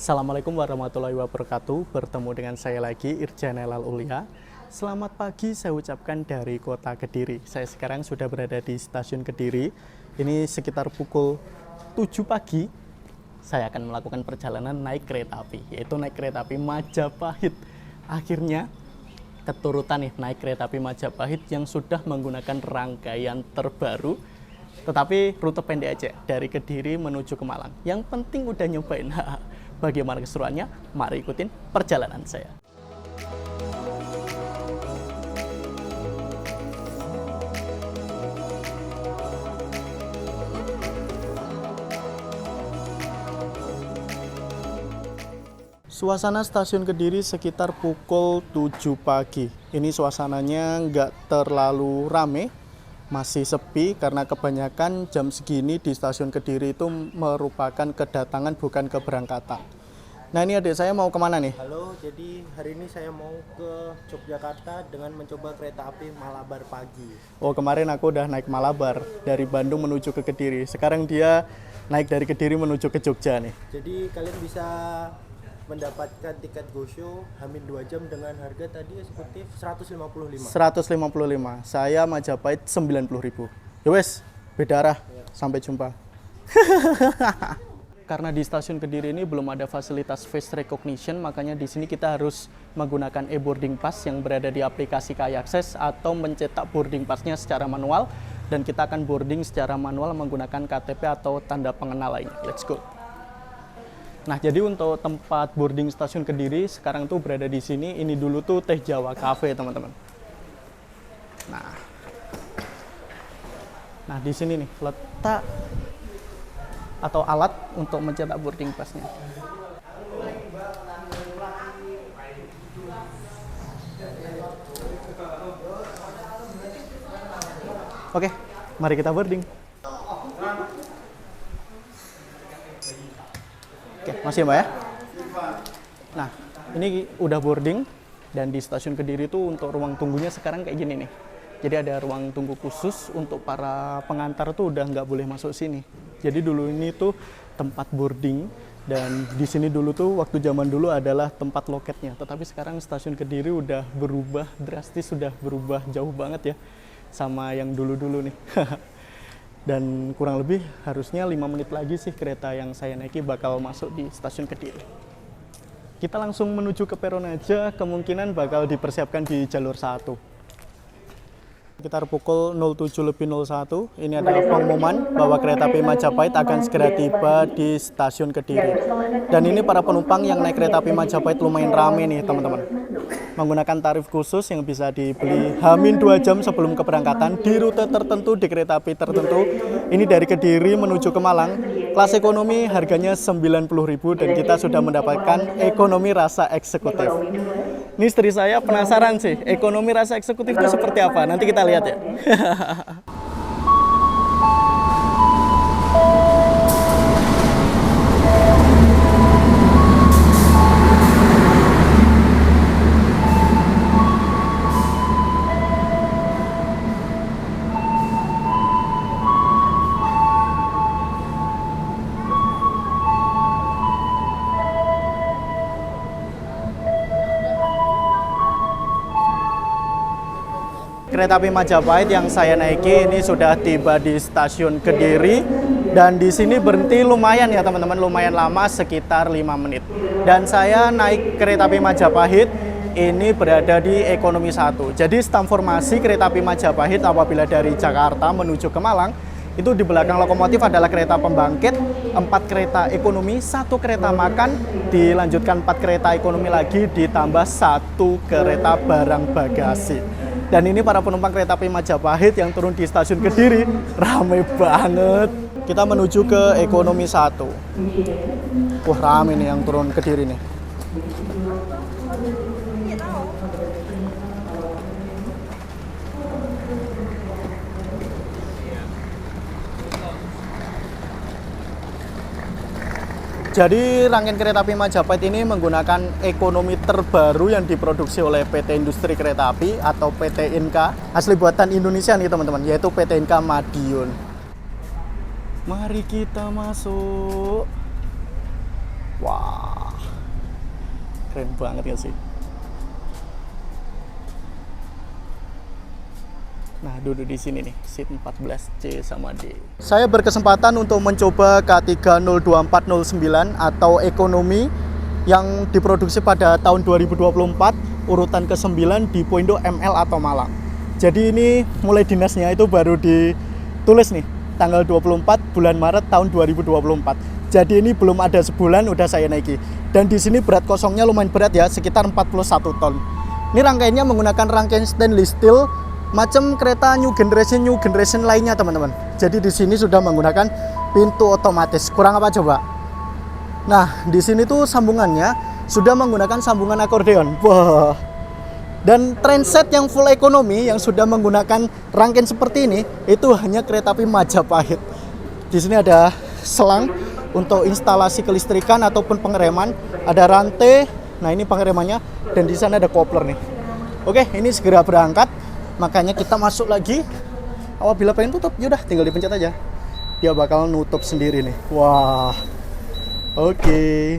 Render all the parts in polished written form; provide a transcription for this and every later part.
Assalamualaikum warahmatullahi wabarakatuh. Bertemu dengan saya lagi, Irjan Elal Ulia. Selamat pagi saya ucapkan dari kota Kediri. Saya sekarang sudah berada di stasiun Kediri. Ini sekitar pukul 7 pagi. Saya akan melakukan perjalanan naik kereta api, yaitu naik kereta api Majapahit. Akhirnya keturutan nih naik kereta api Majapahit yang sudah menggunakan rangkaian terbaru. Tetapi rute pendek aja, dari Kediri menuju ke Malang. Yang penting udah nyobain. Bagaimana keseruannya? Mari ikutin perjalanan saya. Suasana stasiun Kediri sekitar pukul 7 pagi. Ini suasananya nggak terlalu rame, masih sepi karena kebanyakan jam segini di stasiun Kediri itu merupakan kedatangan bukan keberangkatan. Nah ini adik saya mau kemana nih? Halo, jadi hari ini saya mau ke Yogyakarta dengan mencoba kereta api Malabar pagi. Oh kemarin aku udah naik Malabar dari Bandung menuju ke Kediri. Sekarang dia naik dari Kediri menuju ke Jogja nih. Jadi kalian bisa mendapatkan tiket GoShow Hamin 2 jam dengan harga tadi eksekutif 155. 155. Saya Majapahit 90.000. Ya wes, beda arah. Sampai jumpa. Karena di stasiun Kediri ini belum ada fasilitas face recognition, makanya di sini kita harus menggunakan e-boarding pass yang berada di aplikasi KAI Akses atau mencetak boarding passnya secara manual, dan kita akan boarding secara manual menggunakan KTP atau tanda pengenal lainnya. Let's go. Nah, jadi untuk tempat boarding stasiun Kediri sekarang tuh berada di sini. Ini dulu tuh Teh Jawa Cafe, teman-teman. Nah, di sini nih letak atau alat untuk mencetak boarding pass-nya. Oke, mari kita boarding. Oke, masih ya Mbak ya? Nah, ini udah boarding dan di stasiun Kediri tuh untuk ruang tunggunya sekarang kayak gini nih. Jadi ada ruang tunggu khusus untuk para pengantar tuh udah nggak boleh masuk sini. Jadi dulu ini tuh tempat boarding dan di sini dulu tuh waktu zaman dulu adalah tempat loketnya. Tetapi sekarang stasiun Kediri udah berubah drastis, sudah berubah jauh banget ya sama yang dulu-dulu nih. Dan kurang lebih harusnya 5 menit lagi sih kereta yang saya naiki bakal masuk di stasiun Kediri. Kita langsung menuju ke peron aja, kemungkinan bakal dipersiapkan di jalur 1. Sekitar pukul 07.01, ini ada pengumuman bahwa kereta api Majapahit akan segera tiba di stasiun Kediri. Dan ini para penumpang yang naik kereta api Majapahit lumayan rame nih teman-teman. Menggunakan tarif khusus yang bisa dibeli Hamin 2 jam sebelum keberangkatan di rute tertentu di kereta api tertentu. Ini dari Kediri menuju ke Malang. Kelas ekonomi harganya 90.000 dan kita sudah mendapatkan ekonomi rasa eksekutif. Ini istri saya penasaran sih, ekonomi rasa eksekutif itu seperti apa? Nanti kita lihat ya. Kereta api Majapahit yang saya naiki ini sudah tiba di stasiun Kediri dan di sini berhenti lumayan ya teman-teman, lumayan lama sekitar 5 menit. Dan saya naik kereta api Majapahit ini berada di ekonomi 1. Jadi stam formasi kereta api Majapahit apabila dari Jakarta menuju ke Malang itu di belakang lokomotif adalah kereta pembangkit, 4 kereta ekonomi, 1 kereta makan, dilanjutkan 4 kereta ekonomi lagi ditambah 1 kereta barang bagasi. Dan ini para penumpang kereta api Majapahit yang turun di stasiun Kediri, rame banget. Kita menuju ke ekonomi 1. Wah rame nih yang turun Kediri nih. Jadi rangkaian kereta api Majapahit ini menggunakan ekonomi terbaru yang diproduksi oleh PT Industri Kereta Api atau PT Inka. Asli buatan Indonesia nih teman-teman, yaitu PT Inka Madiun. Mari kita masuk. Wah. Keren banget ya sih. Nah, duduk di sini nih, seat 14C sama D. Saya berkesempatan untuk mencoba K3024009 atau ekonomi yang diproduksi pada tahun 2024, urutan ke-9 di Poindo ML atau Malang. Jadi ini mulai dinasnya itu baru ditulis nih, tanggal 24 bulan Maret tahun 2024. Jadi ini belum ada sebulan udah saya naiki. Dan di sini berat kosongnya lumayan berat ya, sekitar 41 ton. Ini rangkaiannya menggunakan rangkaian stainless steel macam kereta new generation lainnya teman-teman. Jadi di sini sudah menggunakan pintu otomatis. Kurang apa coba? Nah, di sini tuh sambungannya sudah menggunakan sambungan akordeon. Wah. Dan transit yang full ekonomi yang sudah menggunakan rangkaian seperti ini itu hanya kereta api Majapahit. Di sini ada selang untuk instalasi kelistrikan ataupun pengereman, ada rantai. Nah, ini pengeremannya dan di sana ada kopler nih. Oke, ini segera berangkat. Makanya kita masuk lagi. Apabila pengen tutup, yaudah tinggal dipencet aja. Dia bakal nutup sendiri nih. Wah. Oke.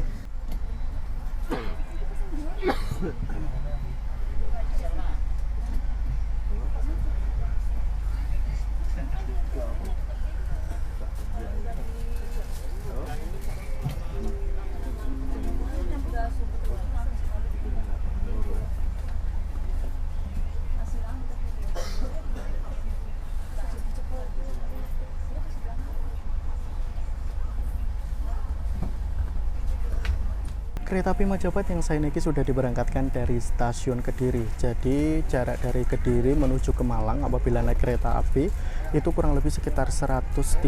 Kereta api Majapahit yang saya naiki sudah diberangkatkan dari stasiun Kediri. Jadi jarak dari Kediri menuju ke Malang apabila naik kereta api itu kurang lebih sekitar 138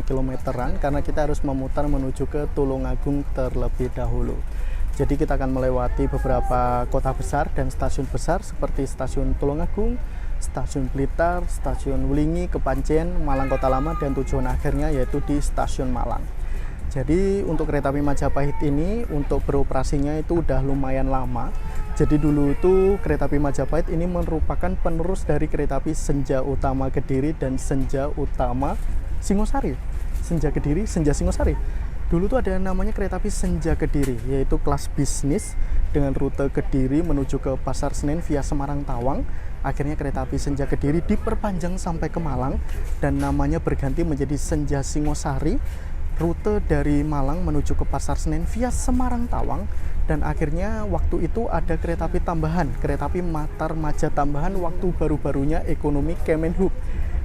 kilometeran karena kita harus memutar menuju ke Tulungagung terlebih dahulu. Jadi kita akan melewati beberapa kota besar dan stasiun besar seperti stasiun Tulungagung, stasiun Blitar, stasiun Wulingi, Kepanjen, Malang Kota Lama, dan tujuan akhirnya yaitu di stasiun Malang. Jadi untuk kereta api Majapahit ini untuk beroperasinya itu udah lumayan lama. Jadi dulu itu kereta api Majapahit ini merupakan penerus dari kereta api Senja Utama Kediri dan Senja Utama Singosari. Senja Kediri, Senja Singosari. Dulu tuh ada namanya kereta api Senja Kediri, yaitu kelas bisnis dengan rute Kediri menuju ke Pasar Senen via Semarang Tawang. Akhirnya kereta api Senja Kediri diperpanjang sampai ke Malang dan namanya berganti menjadi Senja Singosari. Rute dari Malang menuju ke Pasar Senen via Semarang Tawang, dan akhirnya waktu itu ada kereta api tambahan, kereta api Matar Maja tambahan waktu baru-barunya ekonomi Kemenhub.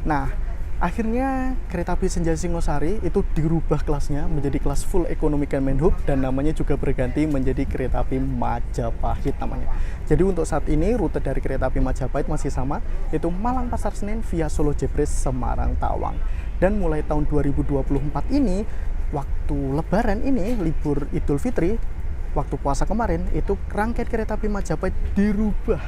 Nah, akhirnya kereta api Senja Singosari itu dirubah kelasnya menjadi kelas full ekonomi Kemenhub dan namanya juga berganti menjadi kereta api Majapahit namanya. Jadi untuk saat ini rute dari kereta api Majapahit masih sama, yaitu Malang Pasar Senen via Solo Jebres Semarang Tawang. Dan mulai tahun 2024 ini, waktu Lebaran ini, libur Idul Fitri, waktu puasa kemarin, itu rangkaian kereta api Majapahit dirubah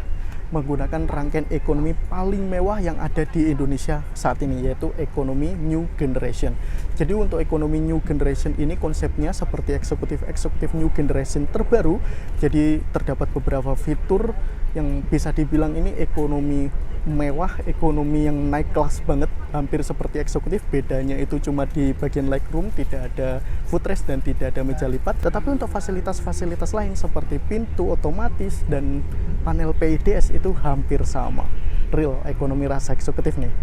menggunakan rangkaian ekonomi paling mewah yang ada di Indonesia saat ini, yaitu ekonomi New Generation. Jadi untuk ekonomi New Generation ini konsepnya seperti eksekutif New Generation terbaru. Jadi terdapat beberapa fitur yang bisa dibilang ini ekonomi mewah, ekonomi yang naik kelas banget, hampir seperti eksekutif. Bedanya itu cuma di bagian legroom, tidak ada footrest dan tidak ada meja lipat. Tetapi untuk fasilitas-fasilitas lain seperti pintu otomatis dan panel PIDS itu hampir sama. Real ekonomi rasa eksekutif nih.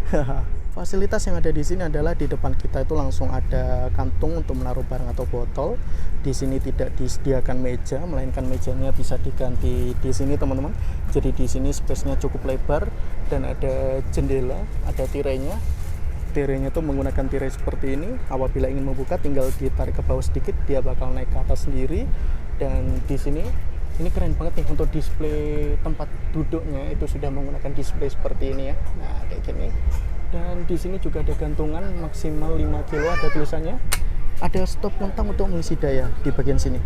Fasilitas yang ada di sini adalah di depan kita itu langsung ada kantung untuk menaruh barang atau botol. Di sini tidak disediakan meja, melainkan mejanya bisa diganti di sini teman-teman. Jadi di sini space-nya cukup lebar dan ada jendela, ada tirainya. Tirainya tuh menggunakan tirai seperti ini. Apabila ingin membuka tinggal ditarik ke bawah sedikit, dia bakal naik ke atas sendiri. Dan di sini ini keren banget nih untuk display tempat duduknya, itu sudah menggunakan display seperti ini ya. Nah, kayak gini. Dan di sini juga ada gantungan maksimal 5 kilo, ada tulisannya. Ada stop kontak untuk mengisi daya di bagian sini.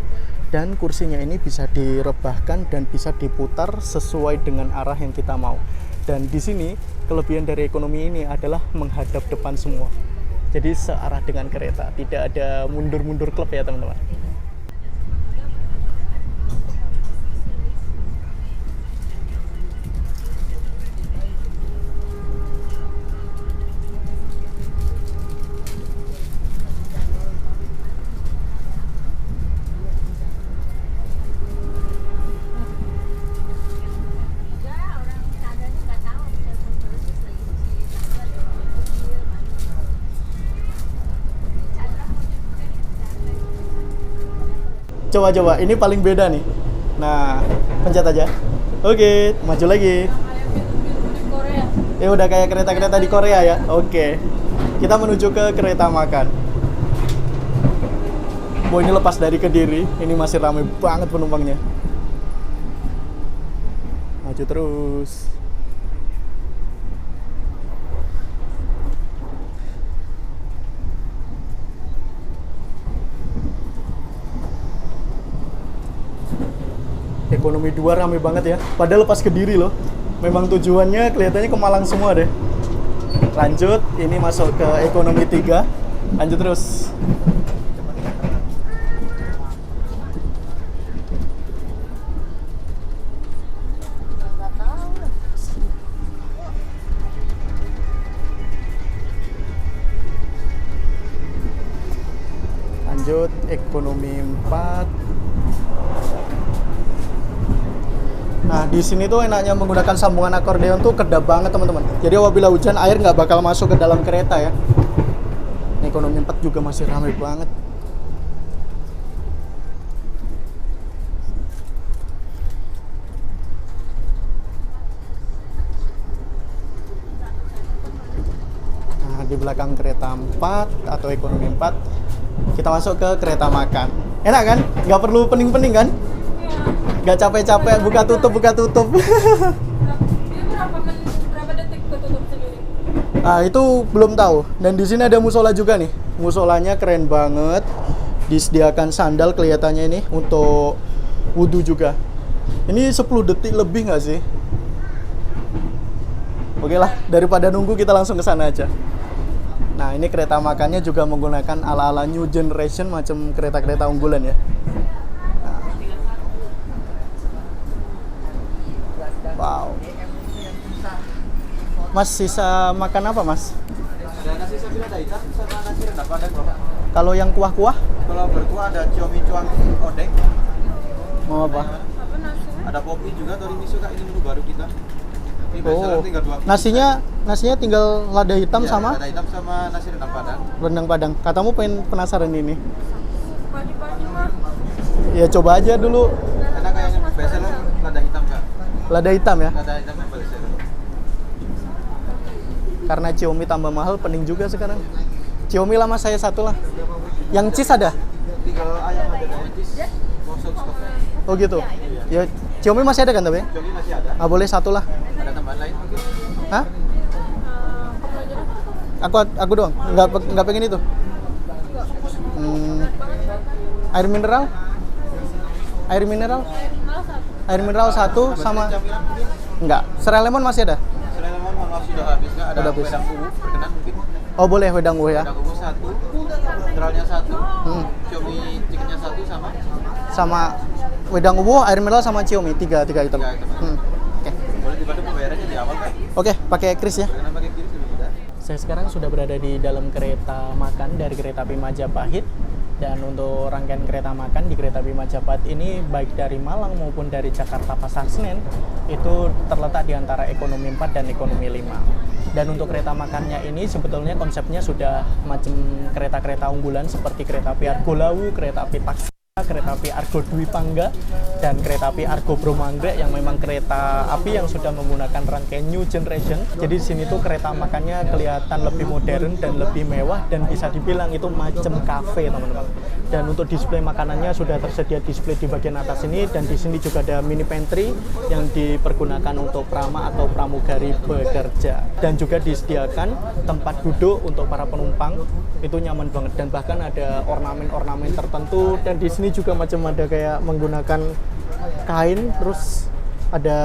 Dan kursinya ini bisa direbahkan dan bisa diputar sesuai dengan arah yang kita mau. Dan di sini kelebihan dari ekonomi ini adalah menghadap depan semua. Jadi searah dengan kereta, tidak ada mundur-mundur klep ya teman-teman. Coba, ini paling beda nih. Nah, pencet aja. Oke, maju lagi. Ya udah kayak kereta-kereta di Korea ya. Oke. Kita menuju ke kereta makan. Wah, ini lepas dari Kediri. Ini masih ramai banget penumpangnya. Maju terus. Ekonomi 2 rame banget ya. Padahal lepas Kediri loh. Memang tujuannya kelihatannya ke Malang semua deh. Lanjut, ini masuk ke ekonomi 3. Lanjut terus. Lanjut, ekonomi 4. Nah, di sini tuh enaknya menggunakan sambungan akordeon tuh kedap banget teman-teman. Jadi apabila hujan, air nggak bakal masuk ke dalam kereta ya. Ekonomi 4 juga masih ramai banget. Nah, di belakang kereta 4 atau ekonomi 4, kita masuk ke kereta makan. Enak kan? Nggak perlu pening-pening kan? Nggak capek-capek buka tutup. Ini berapa detik ketutup sendiri? Nah, itu belum tahu. Dan di sini ada musola juga nih. Musolanya keren banget. Disediakan sandal kelihatannya ini untuk wudhu juga. Ini 10 detik lebih nggak sih? Oke lah, daripada nunggu kita langsung ke sana aja. Nah, ini kereta makannya juga menggunakan ala-ala new generation macam kereta-kereta unggulan ya. Wow. Mas, sisa makan apa, Mas? Ada nasi sapi lada hitam sama nasi rendang padang, Bro. Kalau yang kuah-kuah? Kalau berkuah ada ciomi cuang odeng. Mau apa? Apa nasinya? Ada popi juga tori miso Kak, ini menu baru kita. Ini Oh, tinggal 2. nasinya tinggal lada hitam Iya, sama lada hitam sama nasi rendang padang. rendang padang. Katamu pengen penasaran ini? Pagi-pagi mah. Ya coba aja dulu. Enak kayaknya bestseller lada hitam Kak. Lada hitam ya. Lada hitam yang bestseller. Karena Xiaomi tambah mahal, pening juga sekarang. Xiaomi lah Mas, saya satu lah. Yang cheese ada? Tinggal ayam ada dan cheese. Kosong stoknya. Oh gitu. Ya Xiaomi masih ada kan tapi? Ciomi masih ada. Ah, boleh satu lah. Ada tambahan lain mungkin? Hah? Kamu aja. Aku doang. Nggak pengen itu. Air mineral? Air mineral? Malah satu. Air mineral satu sama Camilan mungkin? enggak. Serai lemon masih ada? Selain lemon maaf sudah habis Kak. Ada Udah habis. wedang uwu berkenan mungkin. Oh, boleh wedang uwu ya. Wedang uwu 1, mineralnya 1, Hmm. ciomi chickennya 1 sama Sama wedang uwu, air mineral sama Xiaomi, tiga item. 3 item. Oke. Boleh dibantu pembayarannya di awal Kak. Oke, pakai kris ya. Karena pakai kiri lebih mudah. Saya sekarang sudah berada di dalam kereta makan dari kereta api Majapahit. Dan untuk rangkaian kereta makan di kereta api Majapahit ini baik dari Malang maupun dari Jakarta Pasar Senen itu terletak di antara ekonomi 4 dan ekonomi 5. Dan untuk kereta makannya ini sebetulnya konsepnya sudah macam kereta-kereta unggulan seperti kereta api Argo Lawu, kereta api Taksi, kereta api Argo Dwi Pangga, dan kereta api Argo Bromanggrek yang memang kereta api yang sudah menggunakan rangkaian new generation. Jadi di sini tuh kereta makannya kelihatan lebih modern dan lebih mewah dan bisa dibilang itu macam kafe teman-teman. Dan untuk display makanannya sudah tersedia display di bagian atas ini, dan di sini juga ada mini pantry yang dipergunakan untuk prama atau pramugari bekerja. Dan juga disediakan tempat duduk untuk para penumpang, itu nyaman banget dan bahkan ada ornamen-ornamen tertentu. Dan di sini juga macam ada kayak menggunakan kain, terus ada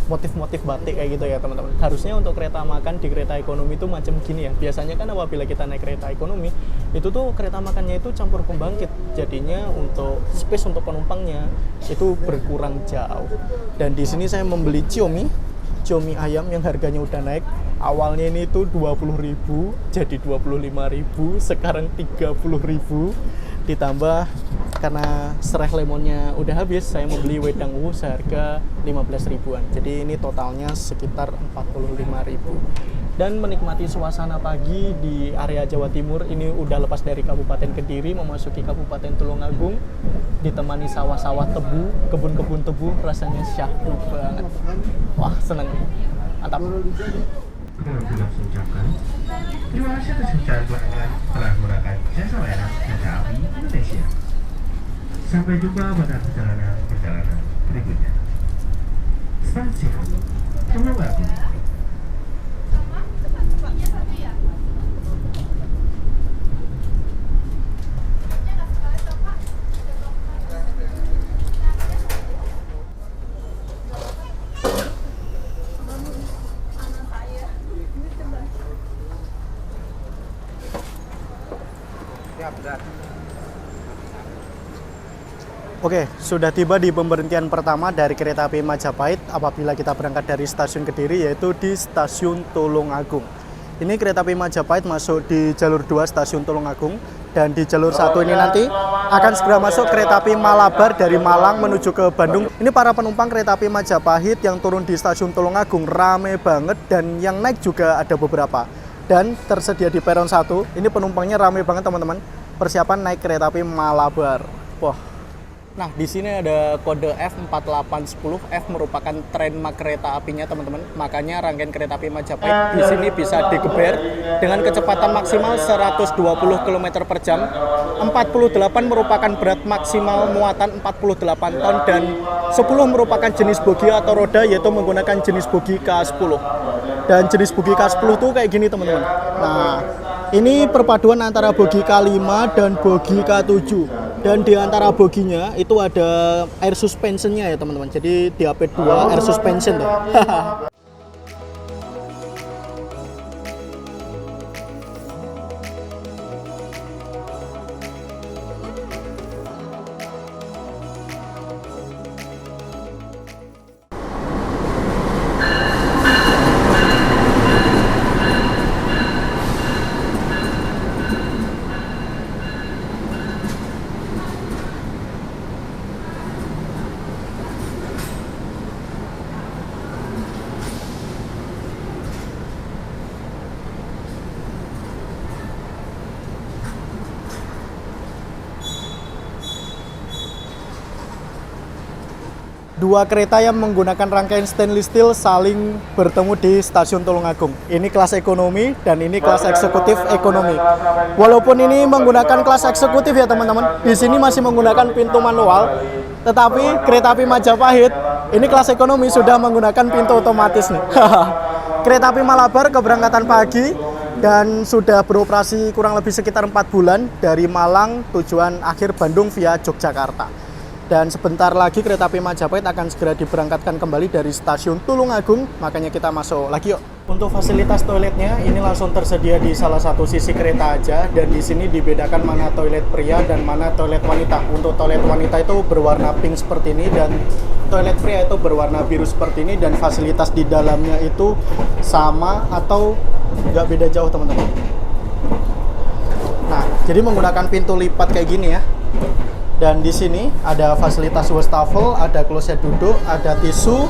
motif-motif batik kayak gitu ya teman-teman. Harusnya untuk kereta makan di kereta ekonomi itu macam gini ya. Biasanya kan apabila kita naik kereta ekonomi itu tuh kereta makannya itu campur pembangkit, jadinya untuk space untuk penumpangnya itu berkurang jauh. Dan di sini saya membeli Xiaomi ayam yang harganya udah naik. Awalnya ini tuh 20.000 jadi 25.000, sekarang 30.000. Ditambah karena serai lemonnya udah habis, saya membeli wedang uwu seharga 15 ribuan. Jadi ini totalnya sekitar 45.000. Dan menikmati suasana pagi di area Jawa Timur. Ini udah lepas dari Kabupaten Kediri memasuki Kabupaten Tulungagung. ditemani sawah-sawah tebu, kebun-kebun tebu, rasanya syahdu banget. Wah, seneng. Mantap. Kita langsung ucapkan terima kasih atas ucapan pelanggan telah menggunakan jasa layanan kereta api Indonesia. Sampai jumpa pada perjalanan berikutnya. Stasiun Tulungagung. Oke, sudah tiba di pemberhentian pertama dari kereta api Majapahit apabila kita berangkat dari stasiun Kediri, yaitu di stasiun Tulungagung. Ini kereta api Majapahit masuk di jalur 2 stasiun Tulungagung, dan di jalur 1 ini nanti akan segera masuk kereta api Malabar dari Malang menuju ke Bandung. Ini para penumpang kereta api Majapahit yang turun di stasiun Tulungagung rame banget, dan yang naik juga ada beberapa. Dan tersedia di peron 1, ini penumpangnya rame banget teman-teman. Persiapan naik kereta api Malabar. Wah. Nah, di sini ada kode F4810. F merupakan trademark kereta apinya, teman-teman. Makanya rangkaian kereta api Majapahit di sini bisa digeber dengan kecepatan maksimal 120 km per jam. 48 merupakan berat maksimal muatan 48 ton, dan 10 merupakan jenis bogi atau roda, yaitu menggunakan jenis bogi K10. Dan jenis bogi K10 tuh kayak gini, teman-teman. Nah, ini perpaduan antara bogi K5 dan bogi K7. Dan di antara boginya itu ada air suspensionnya ya teman-teman. Jadi di AP2 air suspension tuh. Dua kereta yang menggunakan rangkaian stainless steel saling bertemu di stasiun Tulungagung. Ini kelas ekonomi dan ini kelas eksekutif ekonomi. Walaupun ini menggunakan kelas eksekutif ya teman-teman, di sini masih menggunakan pintu manual. Tetapi kereta api Majapahit ini kelas ekonomi sudah menggunakan pintu otomatis nih. Kereta api Malabar keberangkatan pagi dan sudah beroperasi kurang lebih sekitar 4 bulan dari Malang tujuan akhir Bandung via Yogyakarta. Dan sebentar lagi kereta api Majapahit akan segera diberangkatkan kembali dari stasiun Tulungagung, makanya kita masuk lagi yuk. Untuk fasilitas toiletnya ini langsung tersedia di salah satu sisi kereta aja, dan di sini dibedakan mana toilet pria dan mana toilet wanita. Untuk toilet wanita itu berwarna pink seperti ini, dan toilet pria itu berwarna biru seperti ini, dan fasilitas di dalamnya itu sama atau nggak beda jauh teman-teman. Nah, jadi menggunakan pintu lipat kayak gini ya. Dan di sini ada fasilitas wastafel, ada kloset duduk, ada tisu,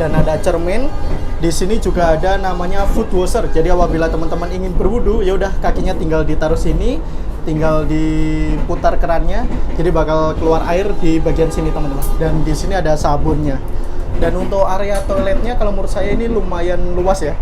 dan ada cermin. Di sini juga ada namanya foot washer. Jadi apabila teman-teman ingin berwudu, ya udah kakinya tinggal ditaruh sini, tinggal diputar kerannya, jadi bakal keluar air di bagian sini teman-teman. Dan di sini ada sabunnya. Dan untuk area toiletnya kalau menurut saya ini lumayan luas ya.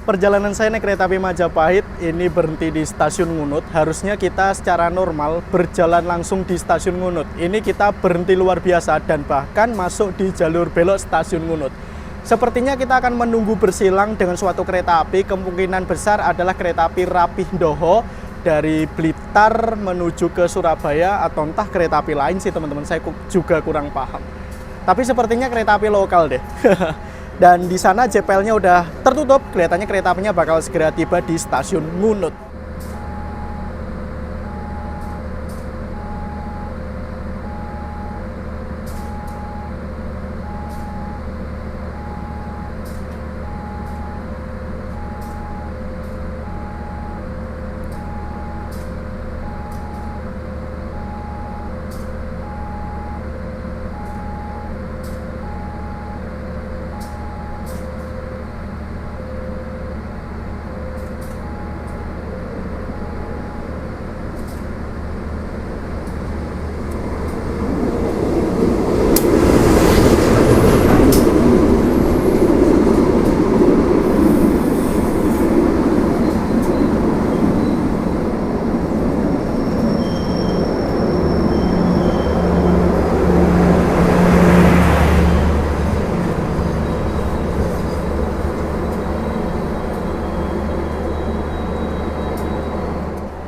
perjalanan saya naik kereta api Majapahit ini berhenti di stasiun Ngunut. Harusnya kita secara normal berjalan langsung di stasiun Ngunut. Ini kita berhenti luar biasa dan bahkan masuk di jalur belok stasiun Ngunut. Sepertinya kita akan menunggu bersilang dengan suatu kereta api. Kemungkinan besar adalah kereta api Rapindoho dari Blitar menuju ke Surabaya atau entah kereta api lain sih teman-teman. Saya juga kurang paham. Tapi sepertinya kereta api lokal deh. Dan di sana JPL-nya udah tertutup, kelihatannya kereta apinya bakal segera tiba di stasiun Ngunut.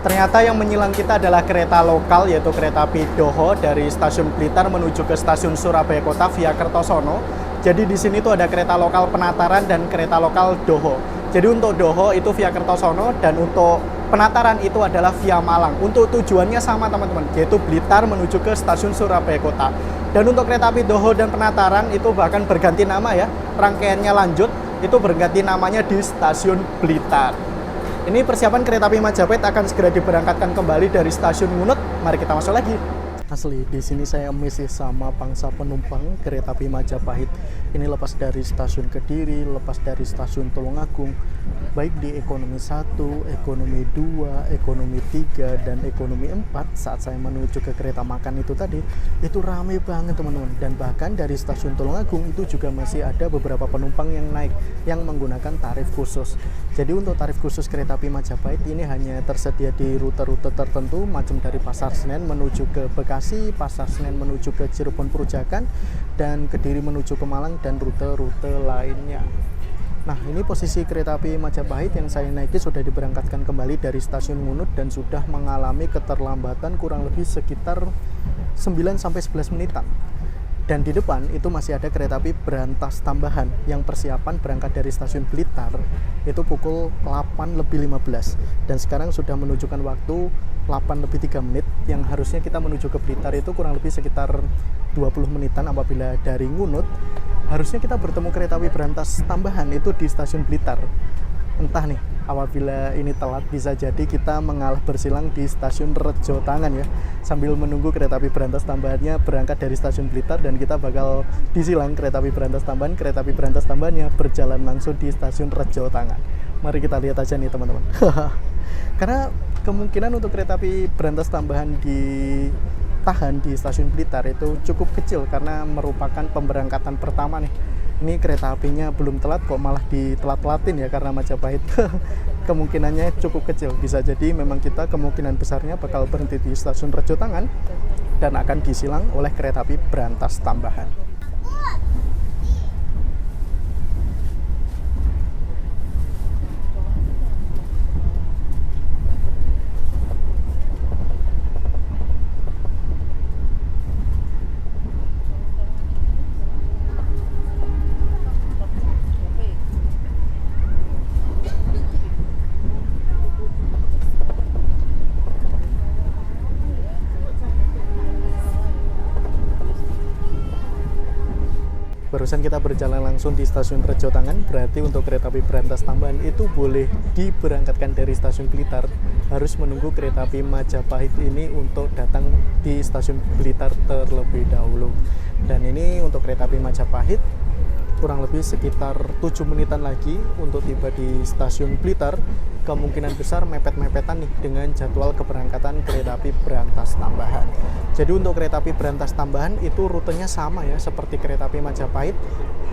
Ternyata yang menyilang kita adalah kereta lokal, yaitu kereta api Doho dari stasiun Blitar menuju ke stasiun Surabaya Kota via Kertosono. Jadi di sini tuh ada kereta lokal Penataran dan kereta lokal Doho. Jadi untuk Doho itu via Kertosono dan untuk Penataran itu adalah via Malang. Untuk tujuannya sama teman-teman, yaitu Blitar menuju ke stasiun Surabaya Kota. Dan untuk kereta api Doho dan Penataran itu bahkan berganti nama ya, rangkaiannya lanjut, itu berganti namanya di stasiun Blitar. Ini persiapan kereta api Majapahit akan segera diberangkatkan kembali dari stasiun Ngunut. Mari kita masuk lagi. Asli, di sini saya amazed sama pangsa penumpang kereta api Majapahit. Ini lepas dari stasiun Kediri, lepas dari stasiun Tulungagung, baik di ekonomi 1, ekonomi 2, ekonomi 3, dan ekonomi 4 saat saya menuju ke kereta makan itu tadi, itu rame banget teman-teman. Dan bahkan dari stasiun Tulungagung itu juga masih ada beberapa penumpang yang naik, yang menggunakan tarif khusus. Jadi untuk tarif khusus kereta api Majapahit ini hanya tersedia di rute-rute tertentu, macam dari Pasar Senen menuju ke Bekasi, Pasar Senen menuju ke Cirebon Perujakan, dan Kediri menuju ke Malang, dan rute-rute lainnya. Nah, ini posisi kereta api Majapahit yang saya naiki sudah diberangkatkan kembali dari stasiun Ngunut dan sudah mengalami keterlambatan kurang lebih sekitar 9-11 menitan. Dan di depan itu masih ada kereta api berantas tambahan yang persiapan berangkat dari stasiun Blitar itu pukul 8:15 dan sekarang sudah menunjukkan waktu 8:03 yang harusnya kita menuju ke Blitar itu kurang lebih sekitar 20 menitan. Apabila dari Ngunut harusnya kita bertemu kereta api berantas tambahan itu di stasiun Blitar. Entah nih, apabila ini telat bisa jadi kita mengalah bersilang di stasiun Rejo Tangan ya, sambil menunggu kereta api berantas tambahannya berangkat dari stasiun Blitar, dan kita bakal disilang kereta api berantas tambahannya berjalan langsung di stasiun Rejo Tangan. Mari kita lihat aja nih teman-teman. Karena kemungkinan untuk kereta api berantas tambahan ditahan di stasiun Blitar itu cukup kecil karena merupakan pemberangkatan pertama nih. Ini kereta apinya belum telat kok malah ditelat-telatin ya karena Majapahit. Kemungkinannya cukup kecil. Bisa jadi memang kita kemungkinan besarnya bakal berhenti di stasiun Rejo Tangan dan akan disilang oleh kereta api berantas tambahan. Barusan kita berjalan langsung di stasiun Rejo Tangan, berarti untuk kereta api berantas tambahan itu boleh diberangkatkan dari stasiun Blitar, harus menunggu kereta api Majapahit ini untuk datang di stasiun Blitar terlebih dahulu. Dan ini untuk kereta api Majapahit kurang lebih sekitar 7 menitan lagi untuk tiba di stasiun Blitar. Kemungkinan besar mepet-mepetan nih dengan jadwal keberangkatan kereta api berantas tambahan. Jadi untuk kereta api berantas tambahan itu rutenya sama ya seperti kereta api Majapahit,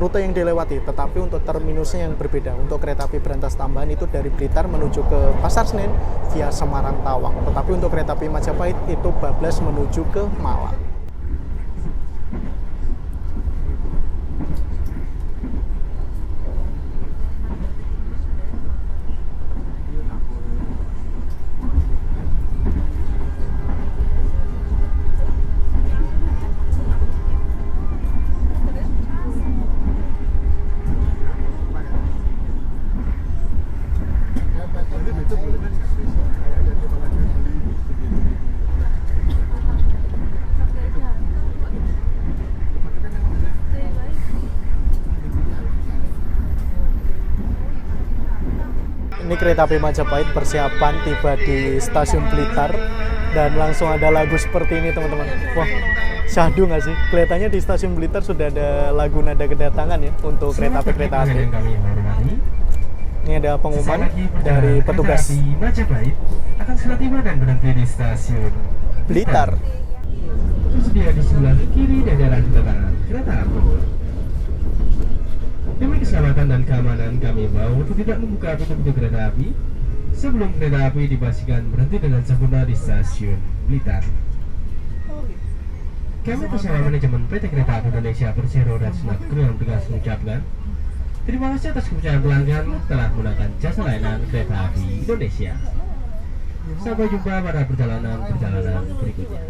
rute yang dilewati, tetapi untuk terminusnya yang berbeda. Untuk kereta api berantas tambahan itu dari Blitar menuju ke Pasar Senen via Semarang Tawang, tetapi untuk kereta api Majapahit itu bablas menuju ke Malang. Ini kereta api Majapahit persiapan tiba di stasiun Blitar dan langsung ada lagu seperti ini teman-teman. Wah, syahdu nggak sih? Kelihatannya di stasiun Blitar sudah ada lagu nada kedatangan ya untuk kereta api. Ini ada pengumuman dari petugas Majapahit akan segera tiba dan berhenti di stasiun Blitar. Tersedia di sebelah kiri dan daerah kedatangan kereta api. Demi keselamatan dan keamanan, kami mau untuk tidak membuka pintu-pintu kereta api sebelum kereta api dipastikan berhenti dengan sempurna di stasiun Blitar. Kami bersama manajemen PT Kereta Api Indonesia Persero dan Senat Kru yang tegas mengucapkan terima kasih atas kepercayaan pelanggan telah menggunakan jasa layanan Kereta Api Indonesia. Sampai jumpa pada perjalanan berikutnya.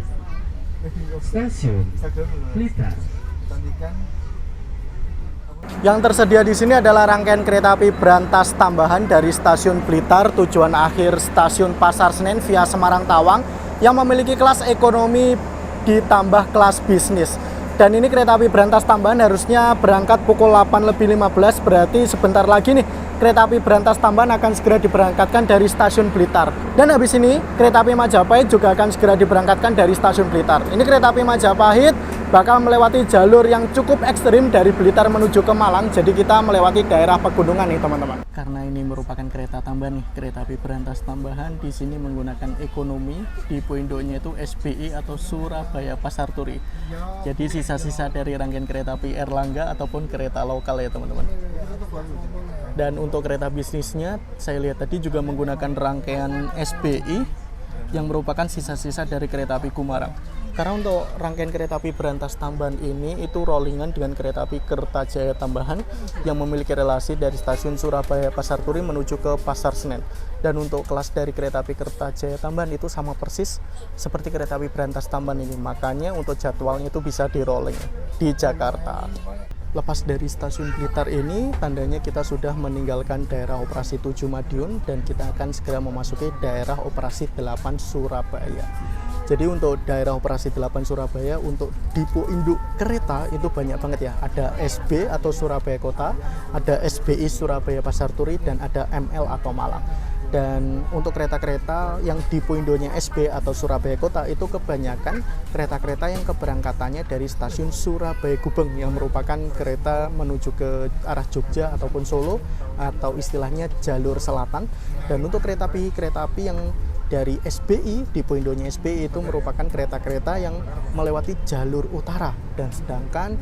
Stasiun Blitar. Yang tersedia di sini adalah rangkaian kereta api berantas tambahan dari stasiun Blitar tujuan akhir stasiun Pasar Senen via Semarang Tawang yang memiliki kelas ekonomi ditambah kelas bisnis. Dan ini kereta api berantas tambahan harusnya berangkat pukul 8:15, berarti sebentar lagi nih kereta api berantas tambahan akan segera diberangkatkan dari stasiun Blitar. Dan habis ini kereta api Majapahit juga akan segera diberangkatkan dari stasiun Blitar. Ini kereta api Majapahit bakal melewati jalur yang cukup ekstrim dari Blitar menuju ke Malang. Jadi kita melewati daerah pegunungan nih teman-teman. Karena ini merupakan kereta tambahan nih, kereta api berantas tambahan di sini menggunakan ekonomi. Di poindonya itu SBI atau Surabaya Pasar Turi. Jadi sisa-sisa dari rangkaian kereta api Erlangga ataupun kereta lokal ya teman-teman. Dan untuk kereta bisnisnya saya lihat tadi juga menggunakan rangkaian SBI yang merupakan sisa-sisa dari kereta api Kumarang. Karena untuk rangkaian kereta api berantas tambahan ini itu rollingan dengan kereta api Kertajaya tambahan yang memiliki relasi dari stasiun Surabaya Pasar Turi menuju ke Pasar Senen. Dan untuk kelas dari kereta api Kertajaya tambahan itu sama persis seperti kereta api berantas tambahan ini. Makanya untuk jadwalnya itu bisa di rolling di Jakarta. Lepas dari stasiun Blitar ini, tandanya kita sudah meninggalkan daerah operasi 7 Madiun dan kita akan segera memasuki daerah operasi 8 Surabaya. Jadi untuk daerah operasi 8 Surabaya, untuk depo induk kereta itu banyak banget ya. Ada SB atau Surabaya Kota, ada SBI Surabaya Pasar Turi, dan ada ML atau Malang. Dan untuk kereta-kereta yang depo indonya SB atau Surabaya Kota itu kebanyakan kereta-kereta yang keberangkatannya dari stasiun Surabaya Gubeng yang merupakan kereta menuju ke arah Jogja ataupun Solo atau istilahnya jalur selatan. Dan untuk kereta api yang dari SBI, depo indonya SBI itu merupakan kereta-kereta yang melewati jalur utara. Dan sedangkan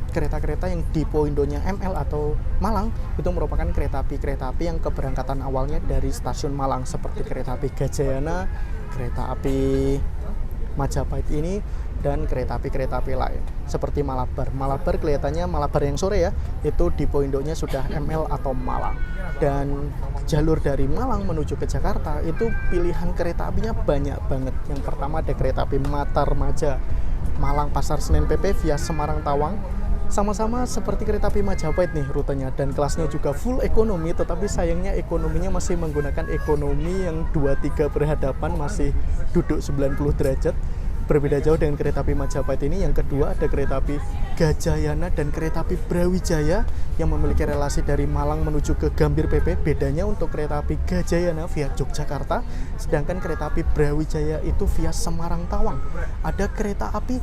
kereta-kereta yang depo indonya ML atau Malang itu merupakan kereta api yang keberangkatan awalnya dari stasiun Malang seperti kereta api Gajayana, kereta api Majapahit ini, dan kereta api lain seperti Malabar. Malabar kelihatannya Malabar yang sore ya, itu depo induknya sudah ML atau Malang. Dan jalur dari Malang menuju ke Jakarta itu pilihan kereta apinya banyak banget. Yang pertama ada kereta api Matarmaja Malang Pasar Senen PP via Semarang Tawang. Sama-sama seperti kereta api Majapahit nih rutenya, dan kelasnya juga full ekonomi, tetapi sayangnya ekonominya masih menggunakan ekonomi yang 2-3 berhadapan, masih duduk 90 derajat. Berbeda jauh dengan kereta api Majapahit ini. Yang kedua ada kereta api Gajayana dan kereta api Brawijaya yang memiliki relasi dari Malang menuju ke Gambir PP. Bedanya untuk kereta api Gajayana via Yogyakarta, sedangkan kereta api Brawijaya itu via Semarang Tawang. Ada kereta api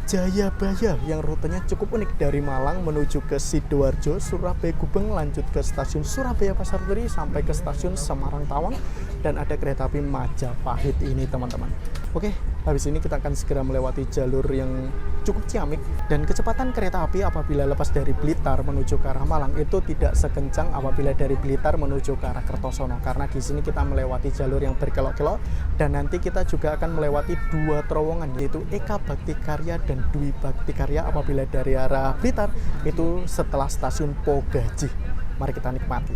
Jayabaya yang rutenya cukup unik dari Malang menuju ke Sidoarjo, Surabaya Gubeng, lanjut ke stasiun Surabaya Pasar Turi sampai ke stasiun Semarang Tawang, dan ada kereta api Majapahit ini teman-teman. Oke, habis ini kita akan segera melewati jalur yang cukup ciamik, dan kecepatan kereta api apabila lepas dari Blitar menuju ke arah Malang itu tidak sekencang apabila dari Blitar menuju ke arah Kertosono, karena di sini kita melewati jalur yang berkelok-kelok, dan nanti kita juga akan melewati dua terowongan, yaitu Eka Bakti Karya dan Dwi Bakti Karya apabila dari arah Blitar itu setelah stasiun Pogaji. Mari kita nikmati.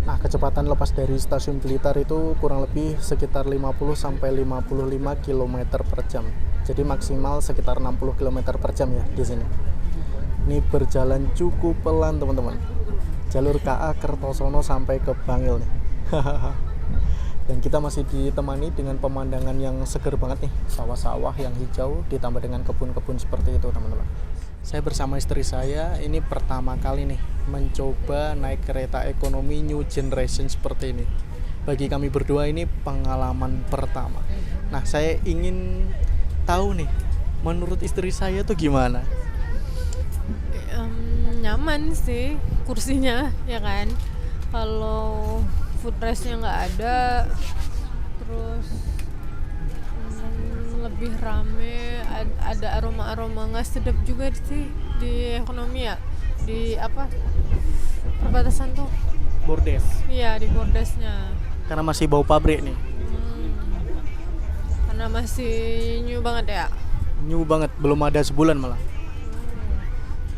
Nah, kecepatan lepas dari stasiun Blitar itu kurang lebih sekitar 50-55 km per jam. Jadi maksimal sekitar 60 km per jam ya di sini. Ini berjalan cukup pelan teman-teman. Jalur KA Kertosono sampai ke Bangil nih. Dan kita masih ditemani dengan pemandangan yang seger banget nih. Sawah-sawah yang hijau ditambah dengan kebun-kebun seperti itu teman-teman. Saya bersama istri saya ini pertama kali nih mencoba naik kereta ekonomi new generation seperti ini. Bagi kami berdua ini pengalaman pertama. Nah, saya ingin tahu nih, menurut istri saya tuh gimana? Nyaman sih kursinya, ya kan. Kalau footrestnya nggak ada, terus lebih rame, ada aroma-aroma nggak sedap juga sih di ekonomi ya, di apa perbatasan tuh. Bordes. Iya, di bordesnya. Karena masih bau pabrik nih. Karena masih new banget ya. New banget, belum ada sebulan malah.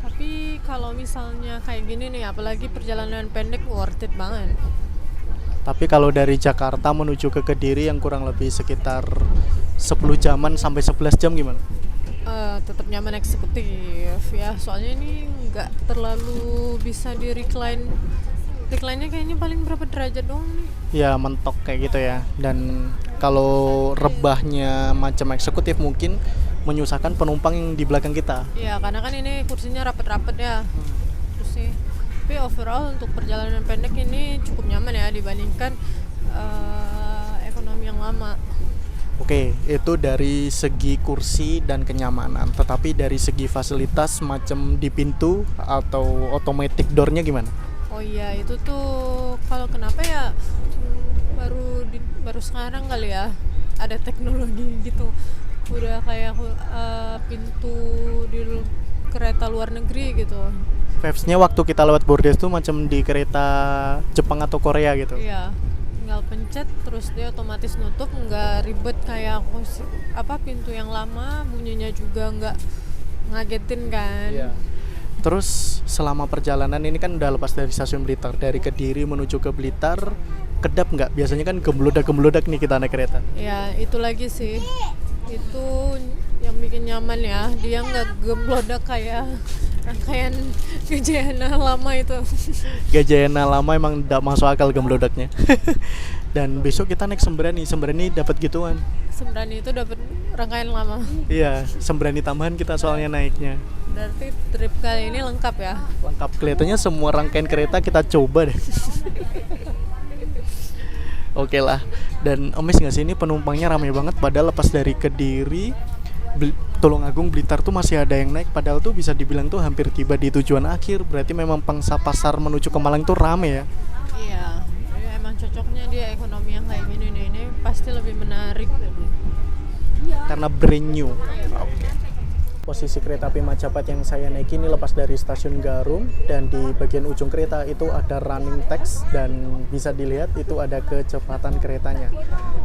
Tapi kalau misalnya kayak gini nih, apalagi perjalanan pendek, worth it banget. Tapi kalau dari Jakarta menuju ke Kediri yang kurang lebih sekitar 10 jaman sampai 11 jam gimana? Tetap nyaman eksekutif ya, soalnya ini nggak terlalu bisa di recline. Recline-nya kayaknya paling berapa derajat doang nih. Ya mentok kayak gitu ya. Dan kalau rebahnya macam eksekutif mungkin menyusahkan penumpang yang di belakang kita. Iya, karena kan ini kursinya rapet-rapet ya. Terus sih, tapi overall untuk perjalanan pendek ini cukup nyaman ya dibandingkan ekonomi yang lama. Oke, itu dari segi kursi dan kenyamanan. Tetapi dari segi fasilitas macam di pintu atau automatic door-nya gimana? Oh iya, itu tuh kalau kenapa ya baru sekarang kali ya ada teknologi gitu. Udah kayak pintu di kereta luar negeri gitu. Vibes-nya waktu kita lewat bordes tuh macam di kereta Jepang atau Korea gitu. Iya, tinggal pencet terus dia otomatis nutup, nggak ribet kayak pintu yang lama, bunyinya juga nggak ngagetin kan. Iya. Terus selama perjalanan ini kan udah lepas dari stasiun Blitar, dari Kediri menuju ke Blitar, kedap nggak? Biasanya kan gemblodak nih kita naik kereta. Ya itu lagi sih, itu yang bikin nyaman ya, dia nggak gemblodak kayak rangkaian Gajayana lama itu. Gajayana lama emang nggak masuk akal gemblodaknya. Dan besok kita naik Sembrani dapat gituan. Sembrani itu dapat rangkaian lama. Iya, Sembrani tambahan kita soalnya naiknya. Berarti trip kali ini lengkap ya? Lengkap, kelihatannya semua rangkaian kereta kita coba deh. Oke lah. Dan emes nggak sih ini penumpangnya ramai banget. Padahal lepas dari Kediri, Tulungagung, Blitar tuh masih ada yang naik. Padahal tuh bisa dibilang tuh hampir tiba di tujuan akhir. Berarti memang pangsa pasar menuju ke Malang tuh rame ya. Iya, emang cocoknya dia ekonomi yang kayak gini nih. Ini pasti lebih menarik. Karena brand new. Oke. Posisi kereta api Majapahit yang saya naik ini lepas dari stasiun Garum, dan di bagian ujung kereta itu ada running text dan bisa dilihat itu ada kecepatan keretanya.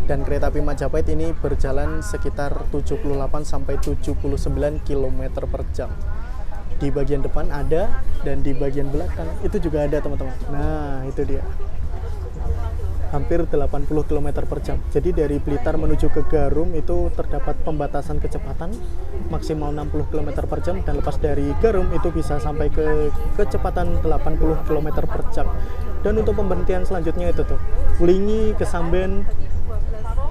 Dan kereta api Majapahit ini berjalan sekitar 78 sampai 79 km per jam. Di bagian depan ada, dan di bagian belakang itu juga ada teman-teman. Nah itu dia, hampir 80 km per jam. Jadi dari Blitar menuju ke Garum itu terdapat pembatasan kecepatan maksimal 60 km per jam, dan lepas dari Garum itu bisa sampai ke kecepatan 80 km per jam. Dan untuk pemberhentian selanjutnya itu tuh Wlingi, Kesamben,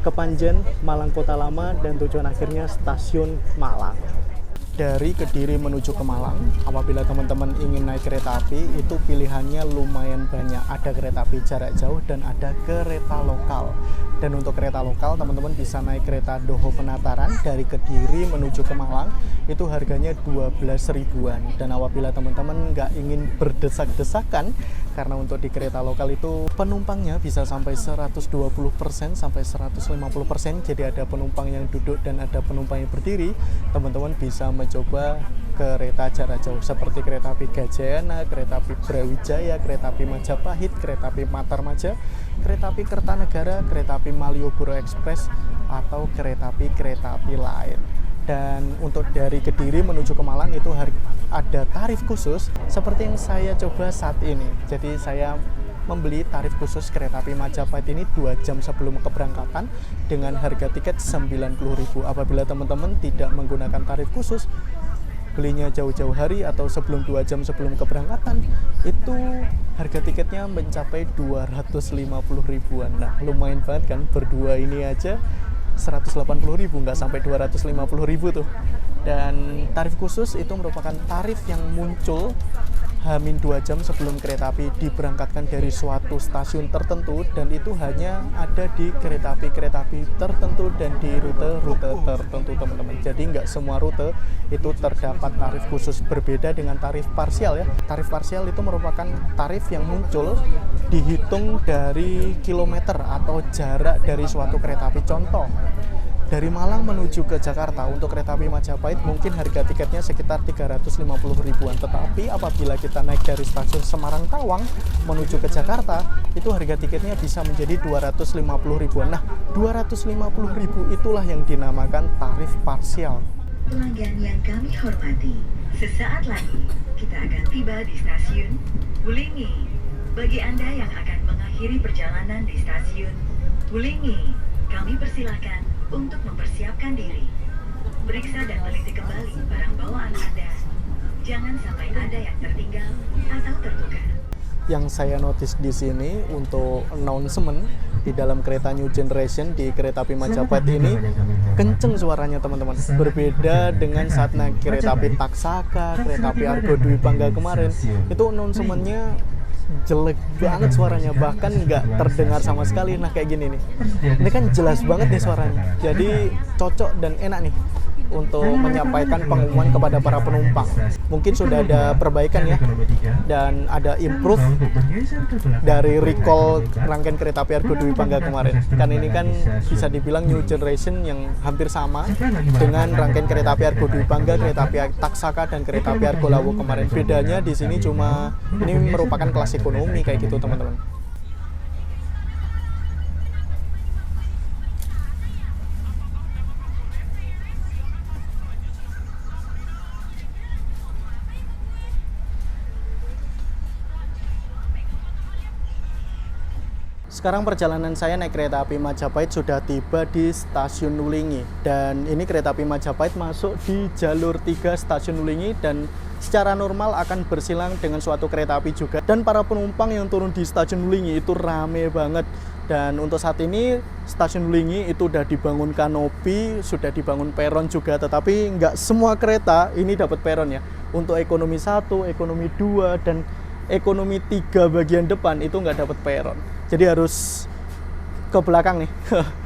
Kepanjen, Malang Kota Lama, dan tujuan akhirnya stasiun Malang. Dari Kediri menuju ke Malang, apabila teman-teman ingin naik kereta api, itu pilihannya lumayan banyak. Ada kereta api jarak jauh dan ada kereta lokal. Dan untuk kereta lokal, teman-teman bisa naik kereta Doho Penataran dari Kediri menuju ke Malang, itu harganya 12 ribuan. Dan apabila teman-teman nggak ingin berdesak-desakan, karena untuk di kereta lokal itu penumpangnya bisa sampai 120% sampai 150%, jadi ada penumpang yang duduk dan ada penumpang yang berdiri, teman-teman bisa mencoba kereta jarak jauh seperti kereta api Gajayana, kereta api Brawijaya, kereta api Majapahit, kereta api Matarmaja, kereta api Kertanegara, kereta api Malioboro Express, atau kereta api lain. Dan untuk dari Kediri menuju ke Malang itu ada tarif khusus seperti yang saya coba saat ini. Jadi saya membeli tarif khusus kereta api Majapahit ini 2 jam sebelum keberangkatan dengan harga tiket 90.000. Apabila teman-teman tidak menggunakan tarif khusus, belinya jauh-jauh hari atau sebelum 2 jam sebelum keberangkatan, itu harga tiketnya mencapai 250 ribuan. Nah, lumayan banget kan, berdua ini aja 180 ribu, nggak sampai 250 ribu tuh. Dan tarif khusus itu merupakan tarif yang muncul H-2 jam sebelum kereta api diberangkatkan dari suatu stasiun tertentu, dan itu hanya ada di kereta api tertentu dan di rute-rute tertentu, teman-teman. Jadi nggak semua rute itu terdapat tarif khusus, berbeda dengan tarif parsial ya. Tarif parsial itu merupakan tarif yang muncul dihitung dari kilometer atau jarak dari suatu kereta api. Contoh, dari Malang menuju ke Jakarta untuk kereta api Majapahit mungkin harga tiketnya sekitar 350 ribuan. Tetapi apabila kita naik dari stasiun Semarang Tawang menuju ke Jakarta, itu harga tiketnya bisa menjadi 250 ribuan. Nah, 250 ribu itulah yang dinamakan tarif parsial. Pelanggan yang kami hormati, sesaat lagi kita akan tiba di stasiun Wulingi. Bagi Anda yang akan mengakhiri perjalanan di stasiun Wulingi, kami persilahkan untuk mempersiapkan diri. Periksa dan teliti kembali barang bawaan Anda. Jangan sampai ada yang tertinggal atau tertukar. Yang saya notice di sini untuk announcement di dalam kereta New Generation di kereta api Majapahit ini kenceng suaranya, teman-teman. Berbeda dengan saat naik kereta api Taksaka, kereta api Argo Dwi Pangga kemarin, itu announcementnya jelek banget suaranya, bahkan nggak terdengar sama sekali. Nah, kayak gini nih, ini kan jelas banget nih suaranya, jadi cocok dan enak nih untuk menyampaikan pengumuman kepada para penumpang. Mungkin sudah ada perbaikan ya, dan ada improve dari recall rangkaian kereta api Argo Dwi Pangga kemarin. Kan ini kan bisa dibilang New Generation yang hampir sama dengan rangkaian kereta api Argo Dwi Pangga, kereta api Taksaka, dan kereta api Argo Lawo kemarin. Bedanya di sini cuma ini merupakan kelas ekonomi kayak gitu, teman-teman. Sekarang perjalanan saya naik kereta api Majapahit sudah tiba di stasiun Wulingi, dan ini kereta api Majapahit masuk di jalur 3 stasiun Wulingi dan secara normal akan bersilang dengan suatu kereta api juga. Dan para penumpang yang turun di stasiun Wulingi itu rame banget. Dan untuk saat ini stasiun Wulingi itu udah dibangun kanopi, sudah dibangun peron juga, tetapi nggak semua kereta ini dapat peron ya. Untuk ekonomi 1, ekonomi 2, dan ekonomi 3 bagian depan itu nggak dapat peron. Jadi harus ke belakang nih.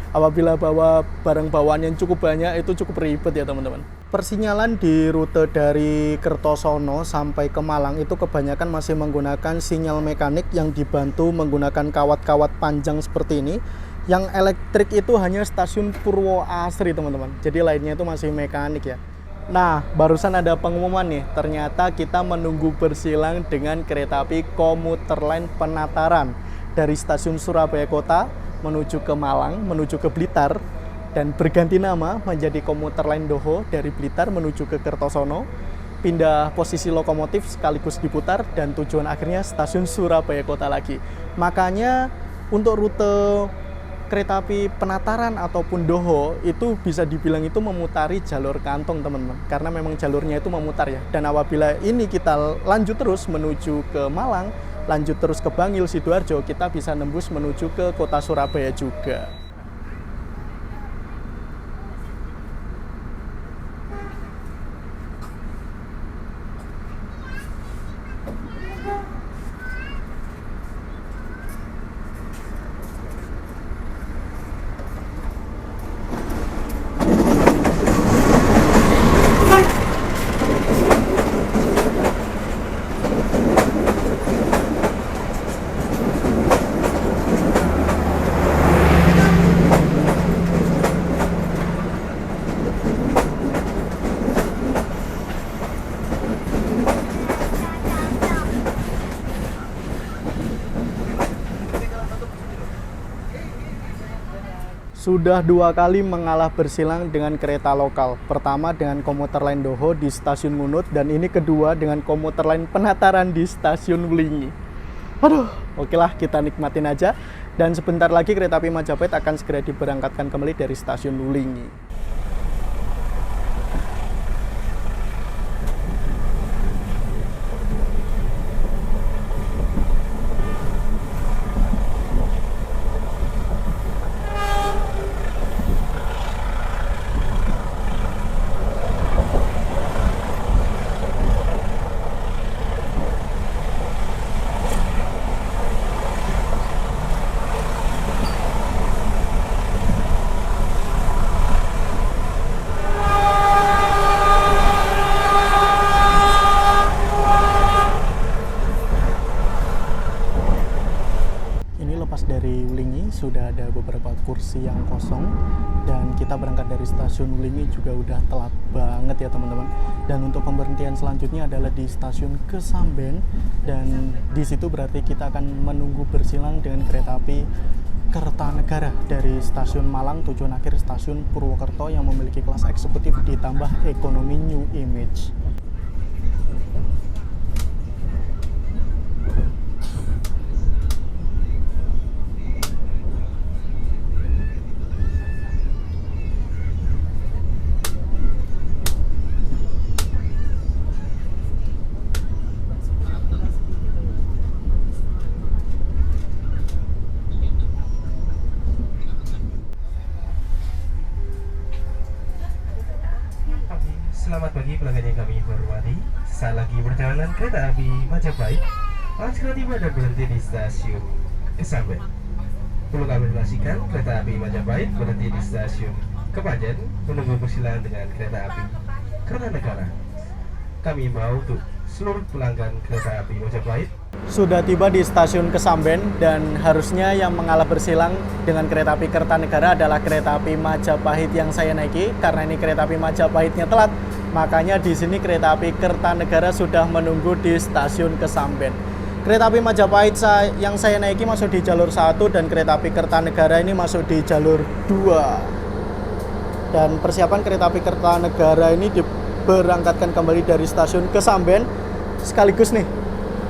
Apabila bawa barang bawaan yang cukup banyak itu cukup ribet ya, teman-teman. Persinyalan di rute dari Kertosono sampai ke Malang itu kebanyakan masih menggunakan sinyal mekanik yang dibantu menggunakan kawat-kawat panjang seperti ini. Yang elektrik itu hanya stasiun Purwo Asri, teman-teman. Jadi lainnya itu masih mekanik ya. Nah, barusan ada pengumuman nih. Ternyata kita menunggu bersilang dengan kereta api komuter lain Penataran dari stasiun Surabaya Kota menuju ke Malang, menuju ke Blitar, dan berganti nama menjadi komuter lain Doho dari Blitar menuju ke Kertosono, pindah posisi lokomotif sekaligus diputar, dan tujuan akhirnya stasiun Surabaya Kota lagi. Makanya untuk rute kereta api Penataran ataupun Doho itu bisa dibilang itu memutari jalur kantong, teman-teman, karena memang jalurnya itu memutar ya. Dan apabila ini kita lanjut terus menuju ke Malang, lanjut terus ke Bangil, Sidoarjo, kita bisa nembus menuju ke kota Surabaya juga. sudah 2 kali mengalah bersilang dengan kereta lokal. Pertama dengan komuter lain Doho di stasiun Ngunut, dan ini kedua dengan komuter lain Penataran di stasiun Wlingi. Aduh, okelah kita nikmatin aja. Dan sebentar lagi kereta api Majapahit akan segera diberangkatkan kembali dari stasiun Wlingi. Dari Wlingi sudah ada beberapa kursi yang kosong, dan kita berangkat dari stasiun Wlingi juga udah telat banget ya teman-teman. Dan untuk pemberhentian selanjutnya adalah di stasiun Kesamben, dan di situ berarti kita akan menunggu bersilang dengan kereta api Kertanegara dari stasiun Malang tujuan akhir stasiun Purwokerto yang memiliki kelas eksekutif ditambah ekonomi New Image. Selamat pagi pelanggan yang kami hormati. Sesaat lagi perjalanan kereta api Majapahit akan segera tiba dan berhenti di stasiun Kesamben. Perlu kami informasikan, kereta api Majapahit berhenti di stasiun Kepanjen menunggu bersilang dengan kereta api Kertanegara. Kami himbau untuk seluruh pelanggan kereta api Majapahit Sudah tiba di stasiun Kesamben, dan harusnya yang mengalah bersilang dengan kereta api Kertanegara adalah kereta api Majapahit yang saya naiki. Karena ini kereta api Majapahitnya telat, makanya di sini kereta api Kertanegara sudah menunggu di stasiun Kesamben. Kereta api Majapahit yang saya naiki masuk di jalur 1, dan kereta api Kertanegara ini masuk di jalur 2. Dan persiapan kereta api Kertanegara ini diberangkatkan kembali dari stasiun Kesamben sekaligus nih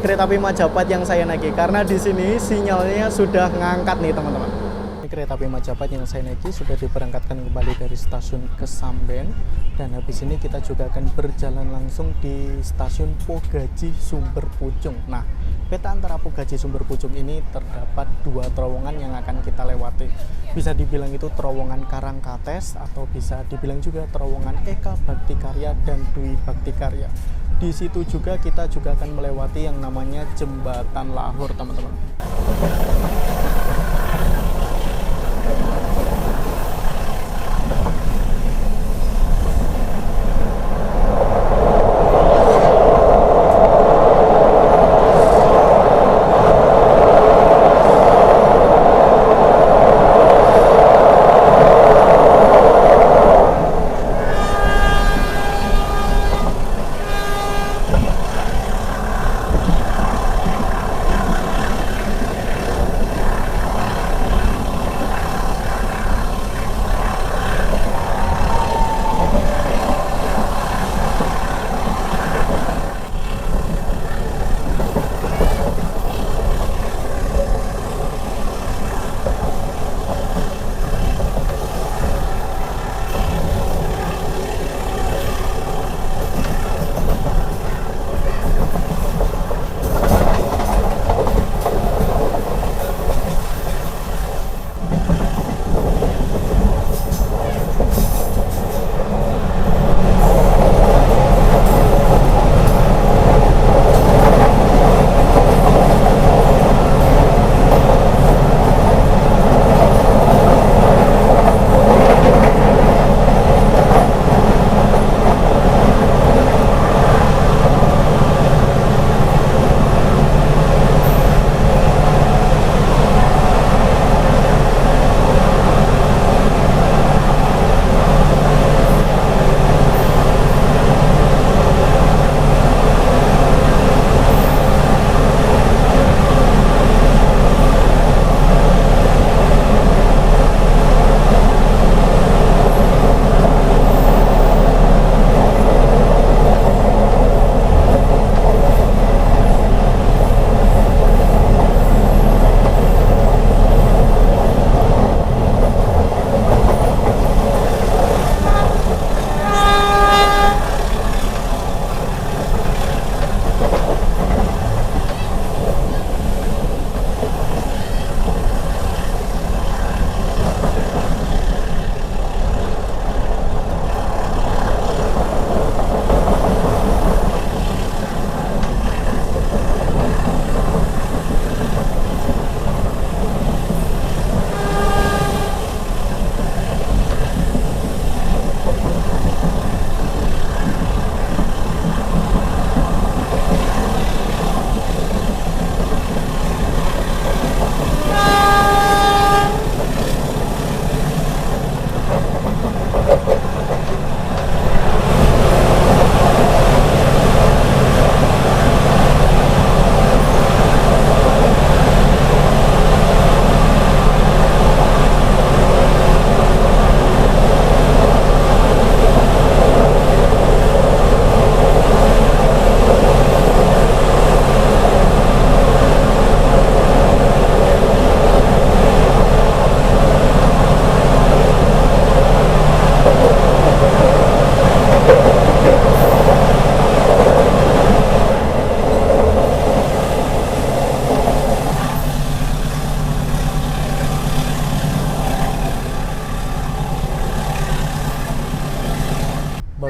kereta api Majapahit yang saya naiki, karena di sini sinyalnya sudah ngangkat nih teman-teman. Ini kereta api Majapahit yang saya naiki sudah diberangkatkan kembali dari stasiun Kesamben, dan habis ini kita juga akan berjalan langsung di stasiun Pogaji Sumber Pucung. Nah, peta antara Pogaji Sumber Pucung ini terdapat 2 terowongan yang akan kita lewati. Bisa dibilang itu terowongan Karangkates, atau bisa dibilang juga terowongan Eka Baktikarya dan Dwi Baktikarya. Di situ juga kita juga akan melewati yang namanya Jembatan Lahur, teman-teman.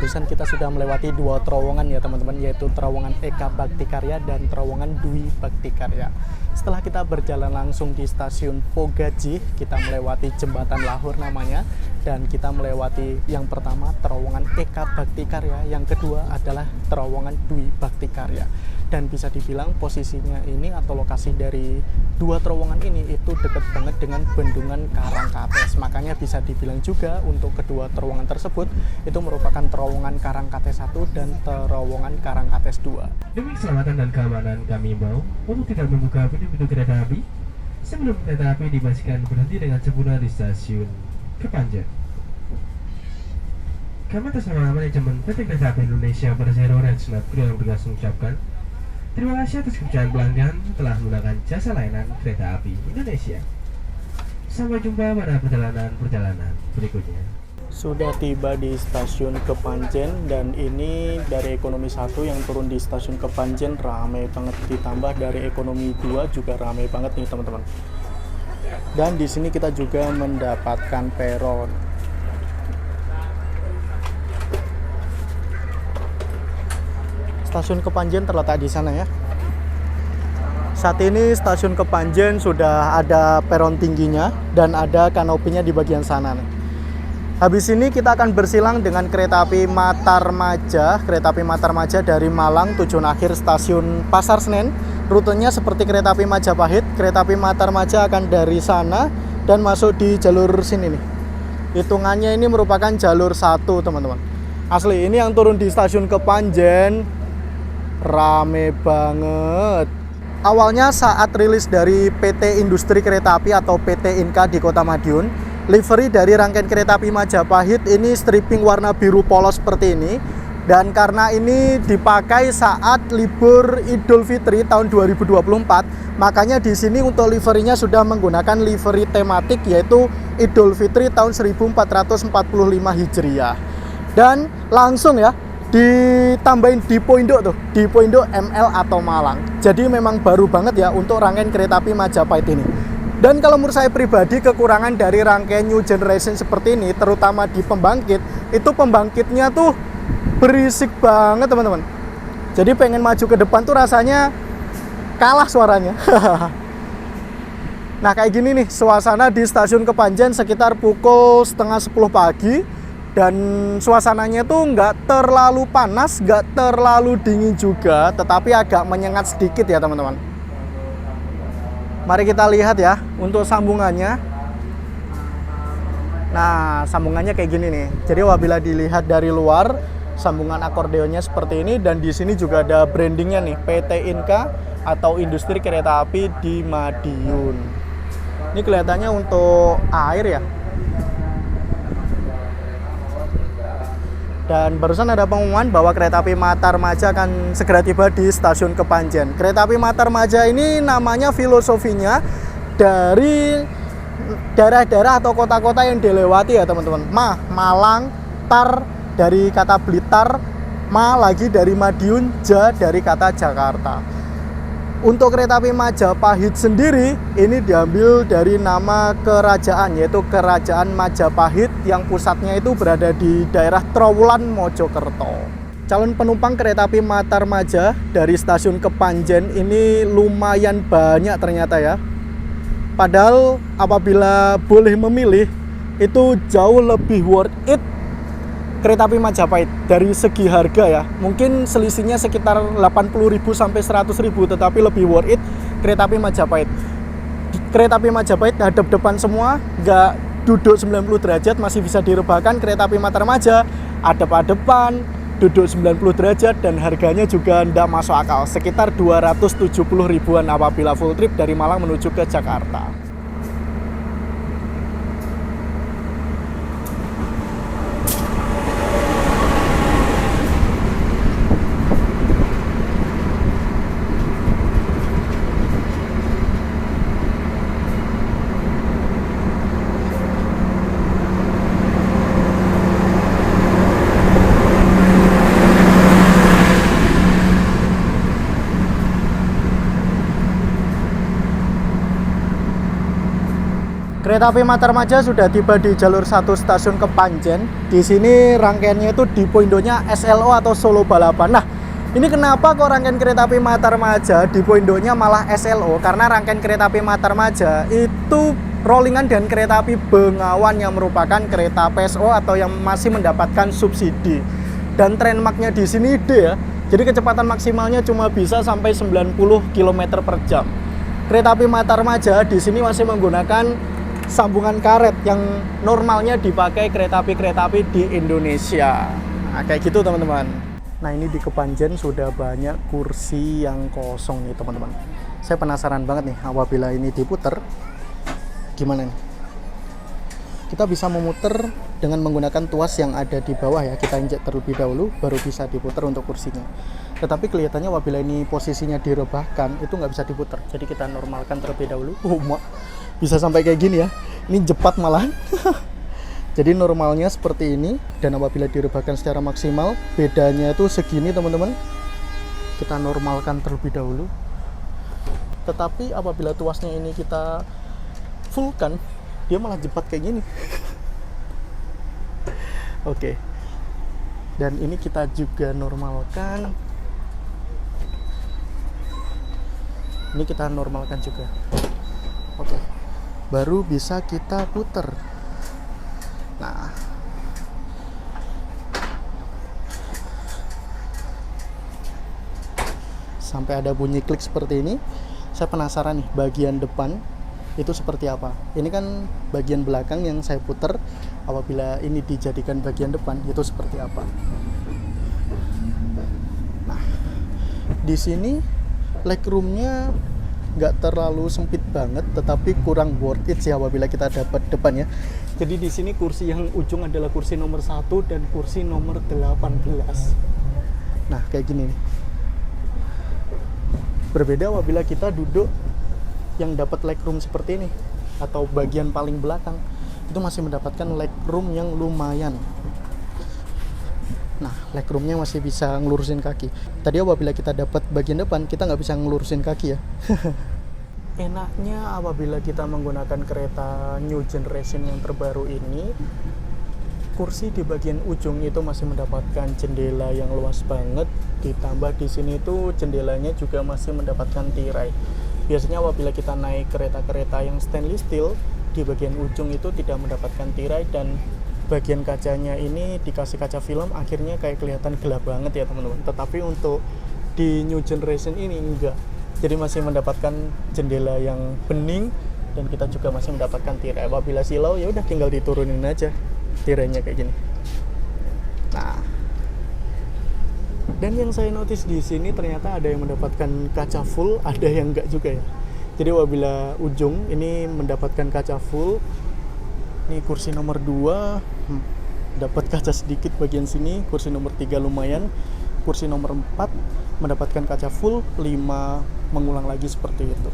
barusan kita sudah melewati dua terowongan ya teman-teman, yaitu terowongan Eka Bakti Karya dan terowongan Dwi Bakti Karya. Setelah kita berjalan langsung di stasiun Pogaji, kita melewati jembatan Lahur namanya, dan kita melewati yang pertama terowongan Eka Bakti Karya, yang kedua adalah terowongan Dwi Bakti Karya. Dan bisa dibilang posisinya ini atau lokasi dari dua terowongan ini itu dekat banget dengan bendungan Karangkates. Makanya bisa dibilang juga untuk kedua terowongan tersebut itu merupakan terowongan Karangkates 1 dan terowongan Karangkates 2. Demi keselamatan dan keamanan kami himbau untuk tidak membuka pintu-pintu kereta api sebelum kereta api dipastikan berhenti dengan sempurna di stasiun Kepanjen. Kami atas nama manajemen PT Kereta Api Indonesia pada saya Roren Sunat yang bergas mengucapkan terima kasih atas kepercayaan pelanggan telah menggunakan jasa layanan Kereta Api Indonesia. Sampai jumpa pada perjalanan berikutnya. Sudah tiba di stasiun Kepanjen, dan ini dari ekonomi 1 yang turun di stasiun Kepanjen ramai banget, ditambah dari ekonomi 2 juga ramai banget nih teman-teman. Dan di sini kita juga mendapatkan peron. Stasiun Kepanjen terletak di sana ya. Saat ini stasiun Kepanjen sudah ada peron tingginya dan ada kanopinya di bagian sana nih. Habis ini kita akan bersilang dengan kereta api Matarmaja. Kereta api Matarmaja dari Malang tujuan akhir stasiun Pasar Senen. Rutenya seperti kereta api Majapahit. Kereta api Matarmaja akan dari sana dan masuk di jalur sini nih. Hitungannya ini merupakan jalur 1 teman-teman. Asli ini yang turun di stasiun Kepanjen rame banget. Awalnya saat rilis dari PT Industri Kereta Api atau PT Inka di Kota Madiun, livery dari rangkaian kereta api Majapahit ini stripping warna biru polos seperti ini. Dan karena ini dipakai saat libur Idul Fitri tahun 2024, makanya di sini untuk liverynya sudah menggunakan livery tematik, yaitu Idul Fitri tahun 1445 Hijriah. Dan langsung ya ditambahin Dipo Induk tuh, Dipo Induk ML atau Malang. Jadi memang baru banget ya untuk rangkaian kereta api Majapahit ini. Dan kalau menurut saya pribadi, kekurangan dari rangkaian new generation seperti ini, terutama di pembangkit, itu pembangkitnya tuh berisik banget teman-teman. Jadi pengen maju ke depan tuh rasanya kalah suaranya. Nah kayak gini nih suasana di stasiun Kepanjen sekitar pukul setengah 10 pagi. Dan suasananya tuh nggak terlalu panas, nggak terlalu dingin juga, tetapi agak menyengat sedikit ya teman-teman. Mari kita lihat ya untuk sambungannya. Nah sambungannya kayak gini nih. Jadi apabila dilihat dari luar, sambungan akordeonnya seperti ini, dan di sini juga ada brandingnya nih, PT Inka atau Industri Kereta Api di Madiun. Ini kelihatannya untuk air ya. Dan barusan ada pengumuman bahwa kereta api Matarmaja akan segera tiba di stasiun Kepanjen. Kereta api Matarmaja ini namanya filosofinya dari daerah-daerah atau kota-kota yang dilewati ya teman-teman. Malang, Tar dari kata Blitar, lagi dari Madiun, dari kata Jakarta. Untuk kereta api Majapahit sendiri ini diambil dari nama kerajaan, yaitu Kerajaan Majapahit yang pusatnya itu berada di daerah Trowulan, Mojokerto. Calon penumpang kereta api Matarmaja dari stasiun Kepanjen ini lumayan banyak ternyata ya. Padahal apabila boleh memilih itu jauh lebih worth it kereta api Majapahit dari segi harga ya. Mungkin selisihnya sekitar 80.000 sampai 100.000, tetapi lebih worth it kereta api Majapahit. Kereta api Majapahit hadap depan semua, nggak duduk 90 derajat, masih bisa direbahkan. Kereta api Matarmaja hadap-hadapan, duduk 90 derajat, dan harganya juga nggak masuk akal, sekitar 270 ribuan apabila full trip dari Malang menuju ke Jakarta. Kereta api Matarmaja sudah tiba di jalur 1 stasiun Kepanjen. Di sini rangkaiannya itu di poindonya SLO atau Solo Balapan. Nah, ini kenapa kok rangkaian kereta api Matarmaja di poindonya malah SLO? Karena rangkaian kereta api Matarmaja itu rollingan dan kereta api Bengawan yang merupakan kereta PSO atau yang masih mendapatkan subsidi. Dan trainmarknya di sini D ya. Jadi kecepatan maksimalnya cuma bisa sampai 90 km per jam. Kereta api Matarmaja di sini masih menggunakan sambungan karet yang normalnya dipakai kereta api di Indonesia. Nah, kayak gitu teman-teman. Nah, ini di Kepanjen sudah banyak kursi yang kosong nih teman-teman. Saya penasaran banget nih apabila ini diputer gimana nih. Kita bisa memutar dengan menggunakan tuas yang ada di bawah ya. Kita injek terlebih dahulu baru bisa diputar untuk kursinya. Tetapi kelihatannya apabila ini posisinya direbahkan itu nggak bisa diputar. Jadi kita normalkan terlebih dahulu. Bisa sampai kayak gini ya. Ini jepat malah. Jadi normalnya seperti ini. Dan apabila direbahkan secara maksimal, bedanya itu segini teman-teman. Kita normalkan terlebih dahulu. Tetapi apabila tuasnya ini kita fullkan, dia malah jepat kayak gini. Oke. Dan ini kita juga normalkan. Ini kita normalkan juga. Oke. Baru bisa kita puter. Nah, sampai ada bunyi klik seperti ini. Saya penasaran nih bagian depan itu seperti apa. Ini kan bagian belakang yang saya puter. Apabila ini dijadikan bagian depan itu seperti apa. Nah, di sini legroomnya nggak terlalu sempit banget, tetapi kurang worth it sih apabila kita dapat depan ya. Jadi di sini kursi yang ujung adalah kursi nomor 1 dan kursi nomor 18. Nah, kayak gini nih. Berbeda apabila kita duduk yang dapat legroom seperti ini atau bagian paling belakang, itu masih mendapatkan legroom yang lumayan. Nah, legroomnya masih bisa ngelurusin kaki. Tadi apabila kita dapat bagian depan, kita nggak bisa ngelurusin kaki ya. Enaknya apabila kita menggunakan kereta new generation yang terbaru ini, kursi di bagian ujung itu masih mendapatkan jendela yang luas banget. Ditambah di sini tuh jendelanya juga masih mendapatkan tirai. Biasanya apabila kita naik kereta-kereta yang stainless steel, di bagian ujung itu tidak mendapatkan tirai dan bagian kacanya ini dikasih kaca film, akhirnya kayak kelihatan gelap banget ya teman-teman. Tetapi untuk di new generation ini enggak. Jadi masih mendapatkan jendela yang bening dan kita juga masih mendapatkan tirai. Apabila silau ya udah tinggal diturunin aja tirainya kayak gini. Nah, dan yang saya notice di sini ternyata ada yang mendapatkan kaca full, ada yang enggak juga ya. Jadi apabila ujung ini mendapatkan kaca full. Ini kursi nomor 2 dapat kaca sedikit bagian sini, kursi nomor 3 lumayan, kursi nomor 4 mendapatkan kaca full, 5 mengulang lagi seperti itu.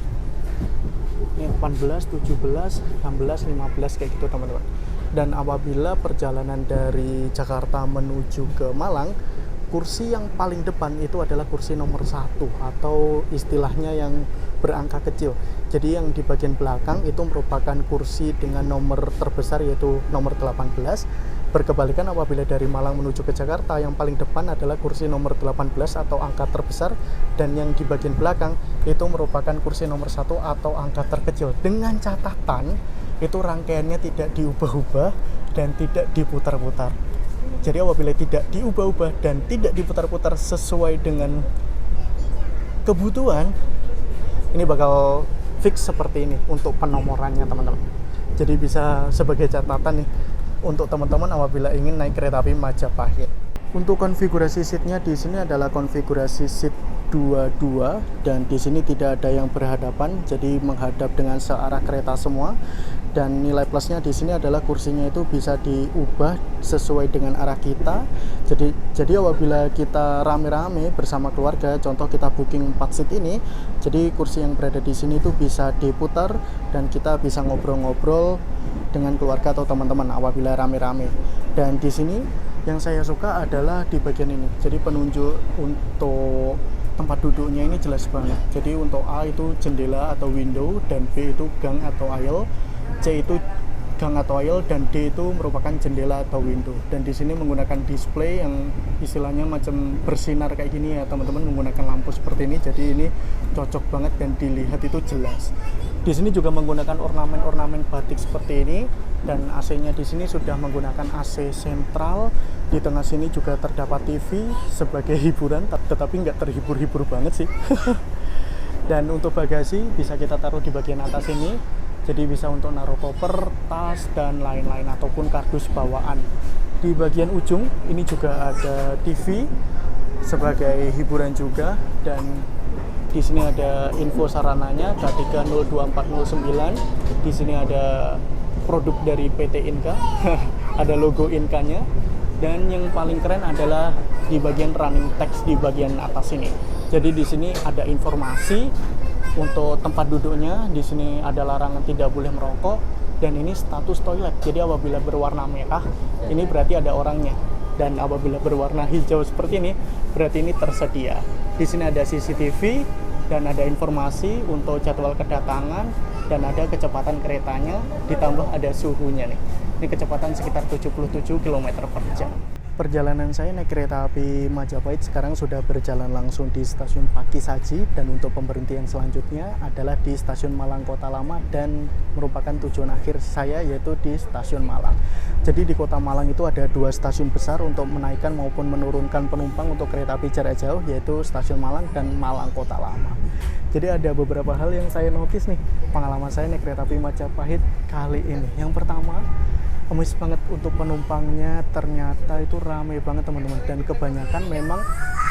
Ini 18, 17, 16, 15 kayak gitu teman-teman. Dan apabila perjalanan dari Jakarta menuju ke Malang, kursi yang paling depan itu adalah kursi nomor 1 atau istilahnya yang berangka kecil. Jadi yang di bagian belakang itu merupakan kursi dengan nomor terbesar yaitu nomor 18. Berkebalikan apabila dari Malang menuju ke Jakarta, yang paling depan adalah kursi nomor 18 atau angka terbesar, dan yang di bagian belakang itu merupakan kursi nomor 1 atau angka terkecil. Dengan catatan itu rangkaiannya tidak diubah-ubah dan tidak diputar-putar. Jadi apabila tidak diubah-ubah dan tidak diputar-putar sesuai dengan kebutuhan, ini bakal fix seperti ini untuk penomorannya teman-teman. Jadi bisa sebagai catatan nih untuk teman-teman apabila ingin naik kereta api Majapahit. Untuk konfigurasi seatnya di sini adalah konfigurasi seat 22 dan di sini tidak ada yang berhadapan, jadi menghadap dengan searah kereta semua. Dan nilai plusnya di sini adalah kursinya itu bisa diubah sesuai dengan arah kita. Jadi apabila kita rame-rame bersama keluarga, contoh kita booking 4 seat ini, jadi kursi yang berada di sini itu bisa diputar dan kita bisa ngobrol-ngobrol dengan keluarga atau teman-teman apabila rame-rame. Dan di sini yang saya suka adalah di bagian ini. Jadi penunjuk untuk tempat duduknya ini jelas banget. Jadi untuk A itu jendela atau window dan B itu gang atau aisle. C itu gang atau aisle, dan D itu merupakan jendela atau window. Dan di sini menggunakan display yang istilahnya macam bersinar kayak gini ya teman-teman, menggunakan lampu seperti ini. Jadi ini cocok banget dan dilihat itu jelas. Di sini juga menggunakan ornamen-ornamen batik seperti ini, dan AC-nya di sini sudah menggunakan AC sentral. Di tengah sini juga terdapat TV sebagai hiburan, tetapi nggak terhibur-hibur banget sih. Dan untuk bagasi bisa kita taruh di bagian atas ini, jadi bisa untuk naruh koper, tas, dan lain-lain, ataupun kardus bawaan. Di bagian ujung ini juga ada TV sebagai hiburan juga, dan di sini ada info sarananya K3024009. Di sini ada produk dari PT Inka, ada logo Inka-nya. Dan yang paling keren adalah di bagian running text di bagian atas ini. Jadi di sini ada informasi untuk tempat duduknya. Di sini ada larangan tidak boleh merokok, dan ini status toilet. Jadi apabila berwarna merah, ini berarti ada orangnya. Dan apabila berwarna hijau seperti ini, berarti ini tersedia. Di sini ada CCTV dan ada informasi untuk jadwal kedatangan, dan ada kecepatan keretanya, ditambah ada suhunya nih. Ini kecepatan sekitar 77 km per jam. Perjalanan saya naik kereta api Majapahit sekarang sudah berjalan langsung di stasiun Pakisaji, dan untuk pemberhentian selanjutnya adalah di stasiun Malang Kota Lama, dan merupakan tujuan akhir saya yaitu di stasiun Malang. Jadi di Kota Malang itu ada 2 stasiun besar untuk menaikkan maupun menurunkan penumpang untuk kereta api jarak jauh, yaitu stasiun Malang dan Malang Kota Lama. Jadi ada beberapa hal yang saya notice nih, pengalaman saya naik kereta api Majapahit kali ini. Yang pertama, emis banget untuk penumpangnya, ternyata itu ramai banget teman-teman, dan kebanyakan memang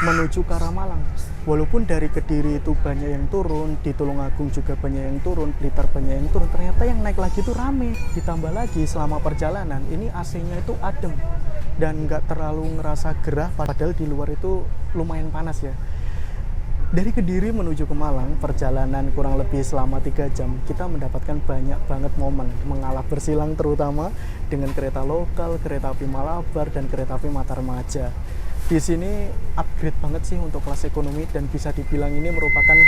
menuju ke arah Malang. Walaupun dari Kediri itu banyak yang turun, di Tulungagung juga banyak yang turun, Blitar banyak yang turun, ternyata yang naik lagi itu ramai. Ditambah lagi selama perjalanan ini AC-nya itu adem dan nggak terlalu ngerasa gerah, padahal di luar itu lumayan panas ya. Dari Kediri menuju ke Malang, perjalanan kurang lebih selama 3 jam, kita mendapatkan banyak banget momen mengalah bersilang, terutama dengan kereta lokal, kereta api Malabar, dan kereta api Matarmaja. Di sini upgrade banget sih untuk kelas ekonomi, dan bisa dibilang ini merupakan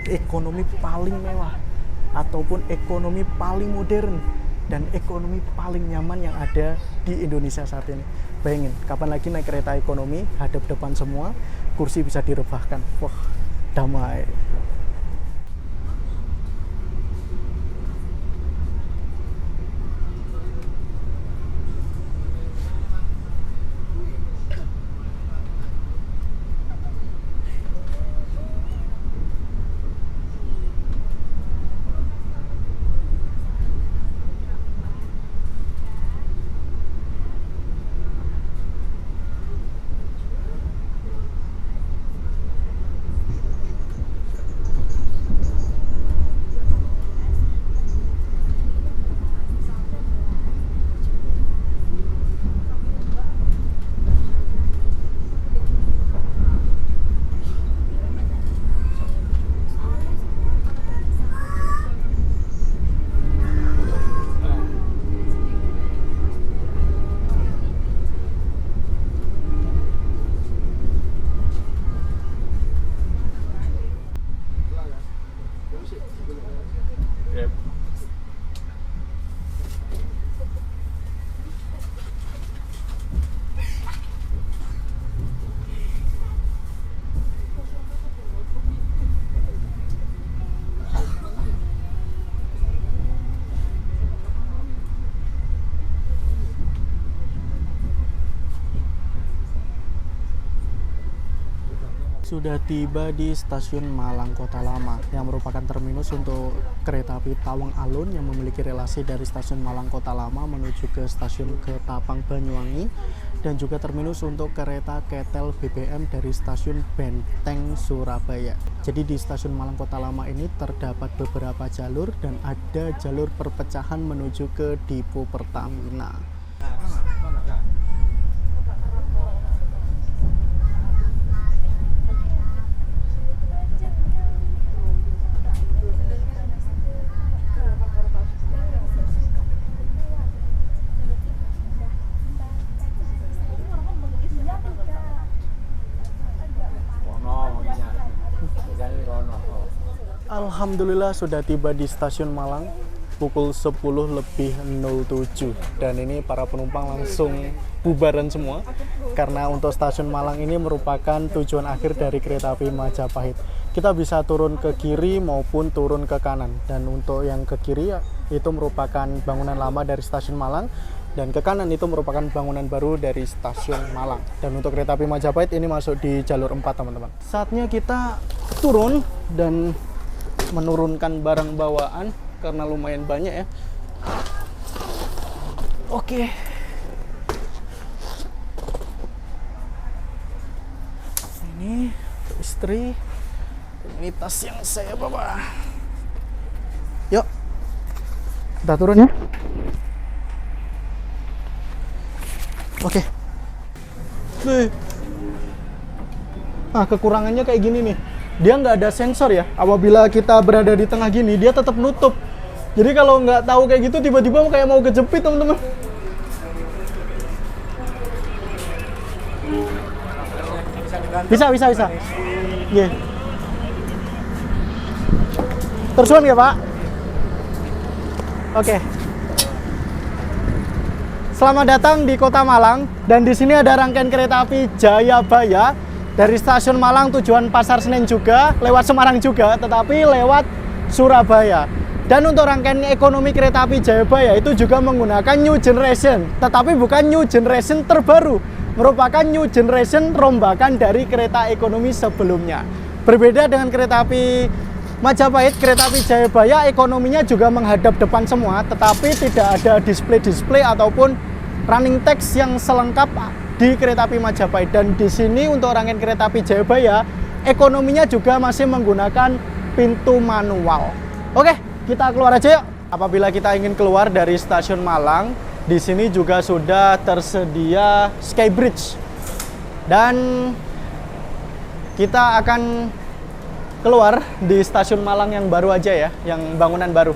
ekonomi paling mewah, ataupun ekonomi paling modern, dan ekonomi paling nyaman yang ada di Indonesia saat ini. Bayangin, kapan lagi naik kereta ekonomi, hadap depan semua, kursi bisa direbahkan. Wah, damai. Sudah tiba di stasiun Malang Kota Lama, yang merupakan terminus untuk kereta api Tawang Alun yang memiliki relasi dari stasiun Malang Kota Lama menuju ke stasiun Ketapang Banyuwangi, dan juga terminus untuk kereta Ketel BBM dari stasiun Benteng Surabaya. Jadi di stasiun Malang Kota Lama ini terdapat beberapa jalur, dan ada jalur perpecahan menuju ke Depo Pertamina. Alhamdulillah sudah tiba di stasiun Malang. pukul 10:07 dan ini para penumpang langsung bubaran semua karena untuk stasiun Malang ini merupakan tujuan akhir dari kereta api Majapahit. Kita bisa turun ke kiri maupun turun ke kanan, dan untuk yang ke kiri itu merupakan bangunan lama dari stasiun Malang dan ke kanan itu merupakan bangunan baru dari stasiun Malang. Dan untuk kereta api Majapahit ini masuk di jalur 4 teman-teman. Saatnya kita turun dan menurunkan barang bawaan karena lumayan banyak ya. Oke. Ini untuk istri. Ini tas yang saya bawa. Yuk, kita turun ya. Oke. Nah, kekurangannya kayak gini nih. Dia nggak ada sensor ya. Apabila kita berada di tengah gini, dia tetap nutup. Jadi kalau nggak tahu kayak gitu, tiba-tiba kayak mau kejepit teman-teman. Bisa. Yeah. Tersuan ya Pak? Oke. Selamat datang di Kota Malang, dan di sini ada rangkaian kereta api Jayabaya dari stasiun Malang tujuan Pasar Senen juga, lewat Semarang juga, tetapi lewat Surabaya. Dan untuk rangkaian ekonomi kereta api Jayabaya itu juga menggunakan new generation, tetapi bukan new generation terbaru, merupakan new generation rombakan dari kereta ekonomi sebelumnya. Berbeda dengan kereta api Majapahit, kereta api Jayabaya ekonominya juga menghadap depan semua, tetapi tidak ada display ataupun running text yang selengkap di kereta api Majapahit. Dan di sini untuk rangkaian kereta api Jayabaya ekonominya juga masih menggunakan pintu manual. Oke, kita keluar aja yuk. Apabila kita ingin keluar dari stasiun Malang, di sini juga sudah tersedia Skybridge. Dan kita akan keluar di stasiun Malang yang baru aja ya, yang bangunan baru.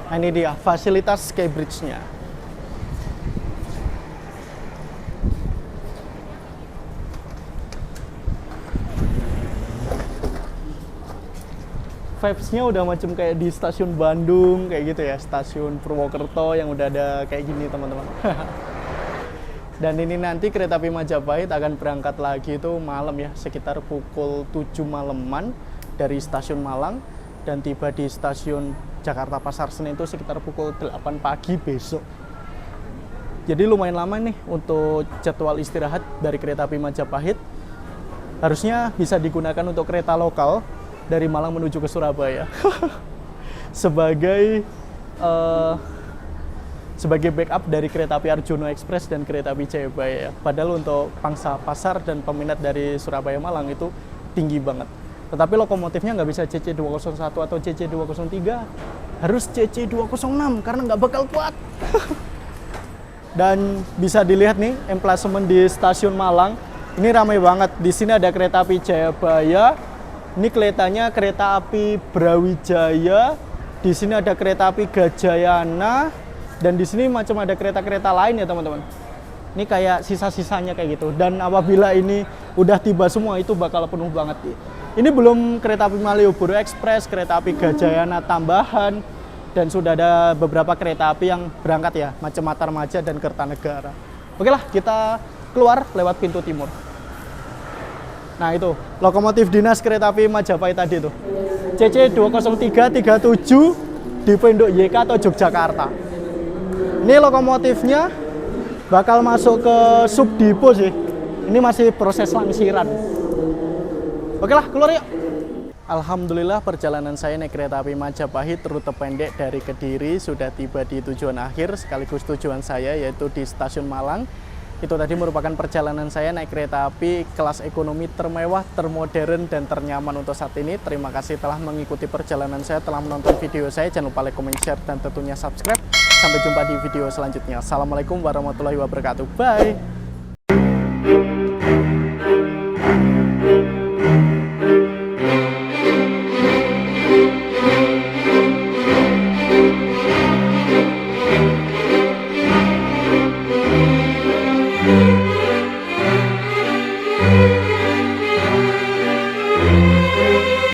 Nah, ini dia fasilitas Skybridge-nya. Vibes-nya udah macam kayak di stasiun Bandung kayak gitu ya, stasiun Purwokerto yang udah ada kayak gini teman-teman. Dan ini nanti kereta api Majapahit akan berangkat lagi itu malam ya, sekitar pukul 7 malaman dari stasiun Malang, dan tiba di stasiun Jakarta Pasar Senen itu sekitar pukul 8 pagi besok. Jadi lumayan lama nih untuk jadwal istirahat dari kereta api Majapahit. Harusnya bisa digunakan untuk kereta lokal dari Malang menuju ke Surabaya. sebagai backup dari kereta api Arjuna Express dan kereta api Jayabaya. Padahal untuk pangsa pasar dan peminat dari Surabaya Malang itu tinggi banget. Tetapi lokomotifnya nggak bisa CC201 atau CC203, harus CC206 karena nggak bakal kuat. Dan bisa dilihat nih emplasemen di stasiun Malang, ini ramai banget. Di sini ada kereta api Jayabaya, ini kelihatannya kereta api Brawijaya, di sini ada kereta api Gajayana, dan di sini macam ada kereta-kereta lain ya teman-teman. Ini kayak sisa-sisanya kayak gitu. Dan apabila ini udah tiba semua itu bakal penuh banget. Ini belum kereta api Malioboro Express, kereta api Gajayana tambahan, dan sudah ada beberapa kereta api yang berangkat ya, macam Matarmaja dan Kertanegara. Oke lah, kita keluar lewat pintu timur. Nah itu, lokomotif dinas kereta api Majapahit tadi tuh. CC20337 di Penduk YK atau Yogyakarta. Ini lokomotifnya bakal masuk ke subdipo sih. Ini masih proses langsiran. Oke lah, keluar yuk. Alhamdulillah perjalanan saya naik kereta api Majapahit rute pendek dari Kediri sudah tiba di tujuan akhir sekaligus tujuan saya, yaitu di stasiun Malang. Itu tadi merupakan perjalanan saya naik kereta api kelas ekonomi termewah, termodern, dan ternyaman untuk saat ini. Terima kasih telah mengikuti perjalanan saya, telah menonton video saya. Jangan lupa like, comment, share, dan tentunya subscribe. Sampai jumpa di video selanjutnya. Assalamualaikum warahmatullahi wabarakatuh. Bye!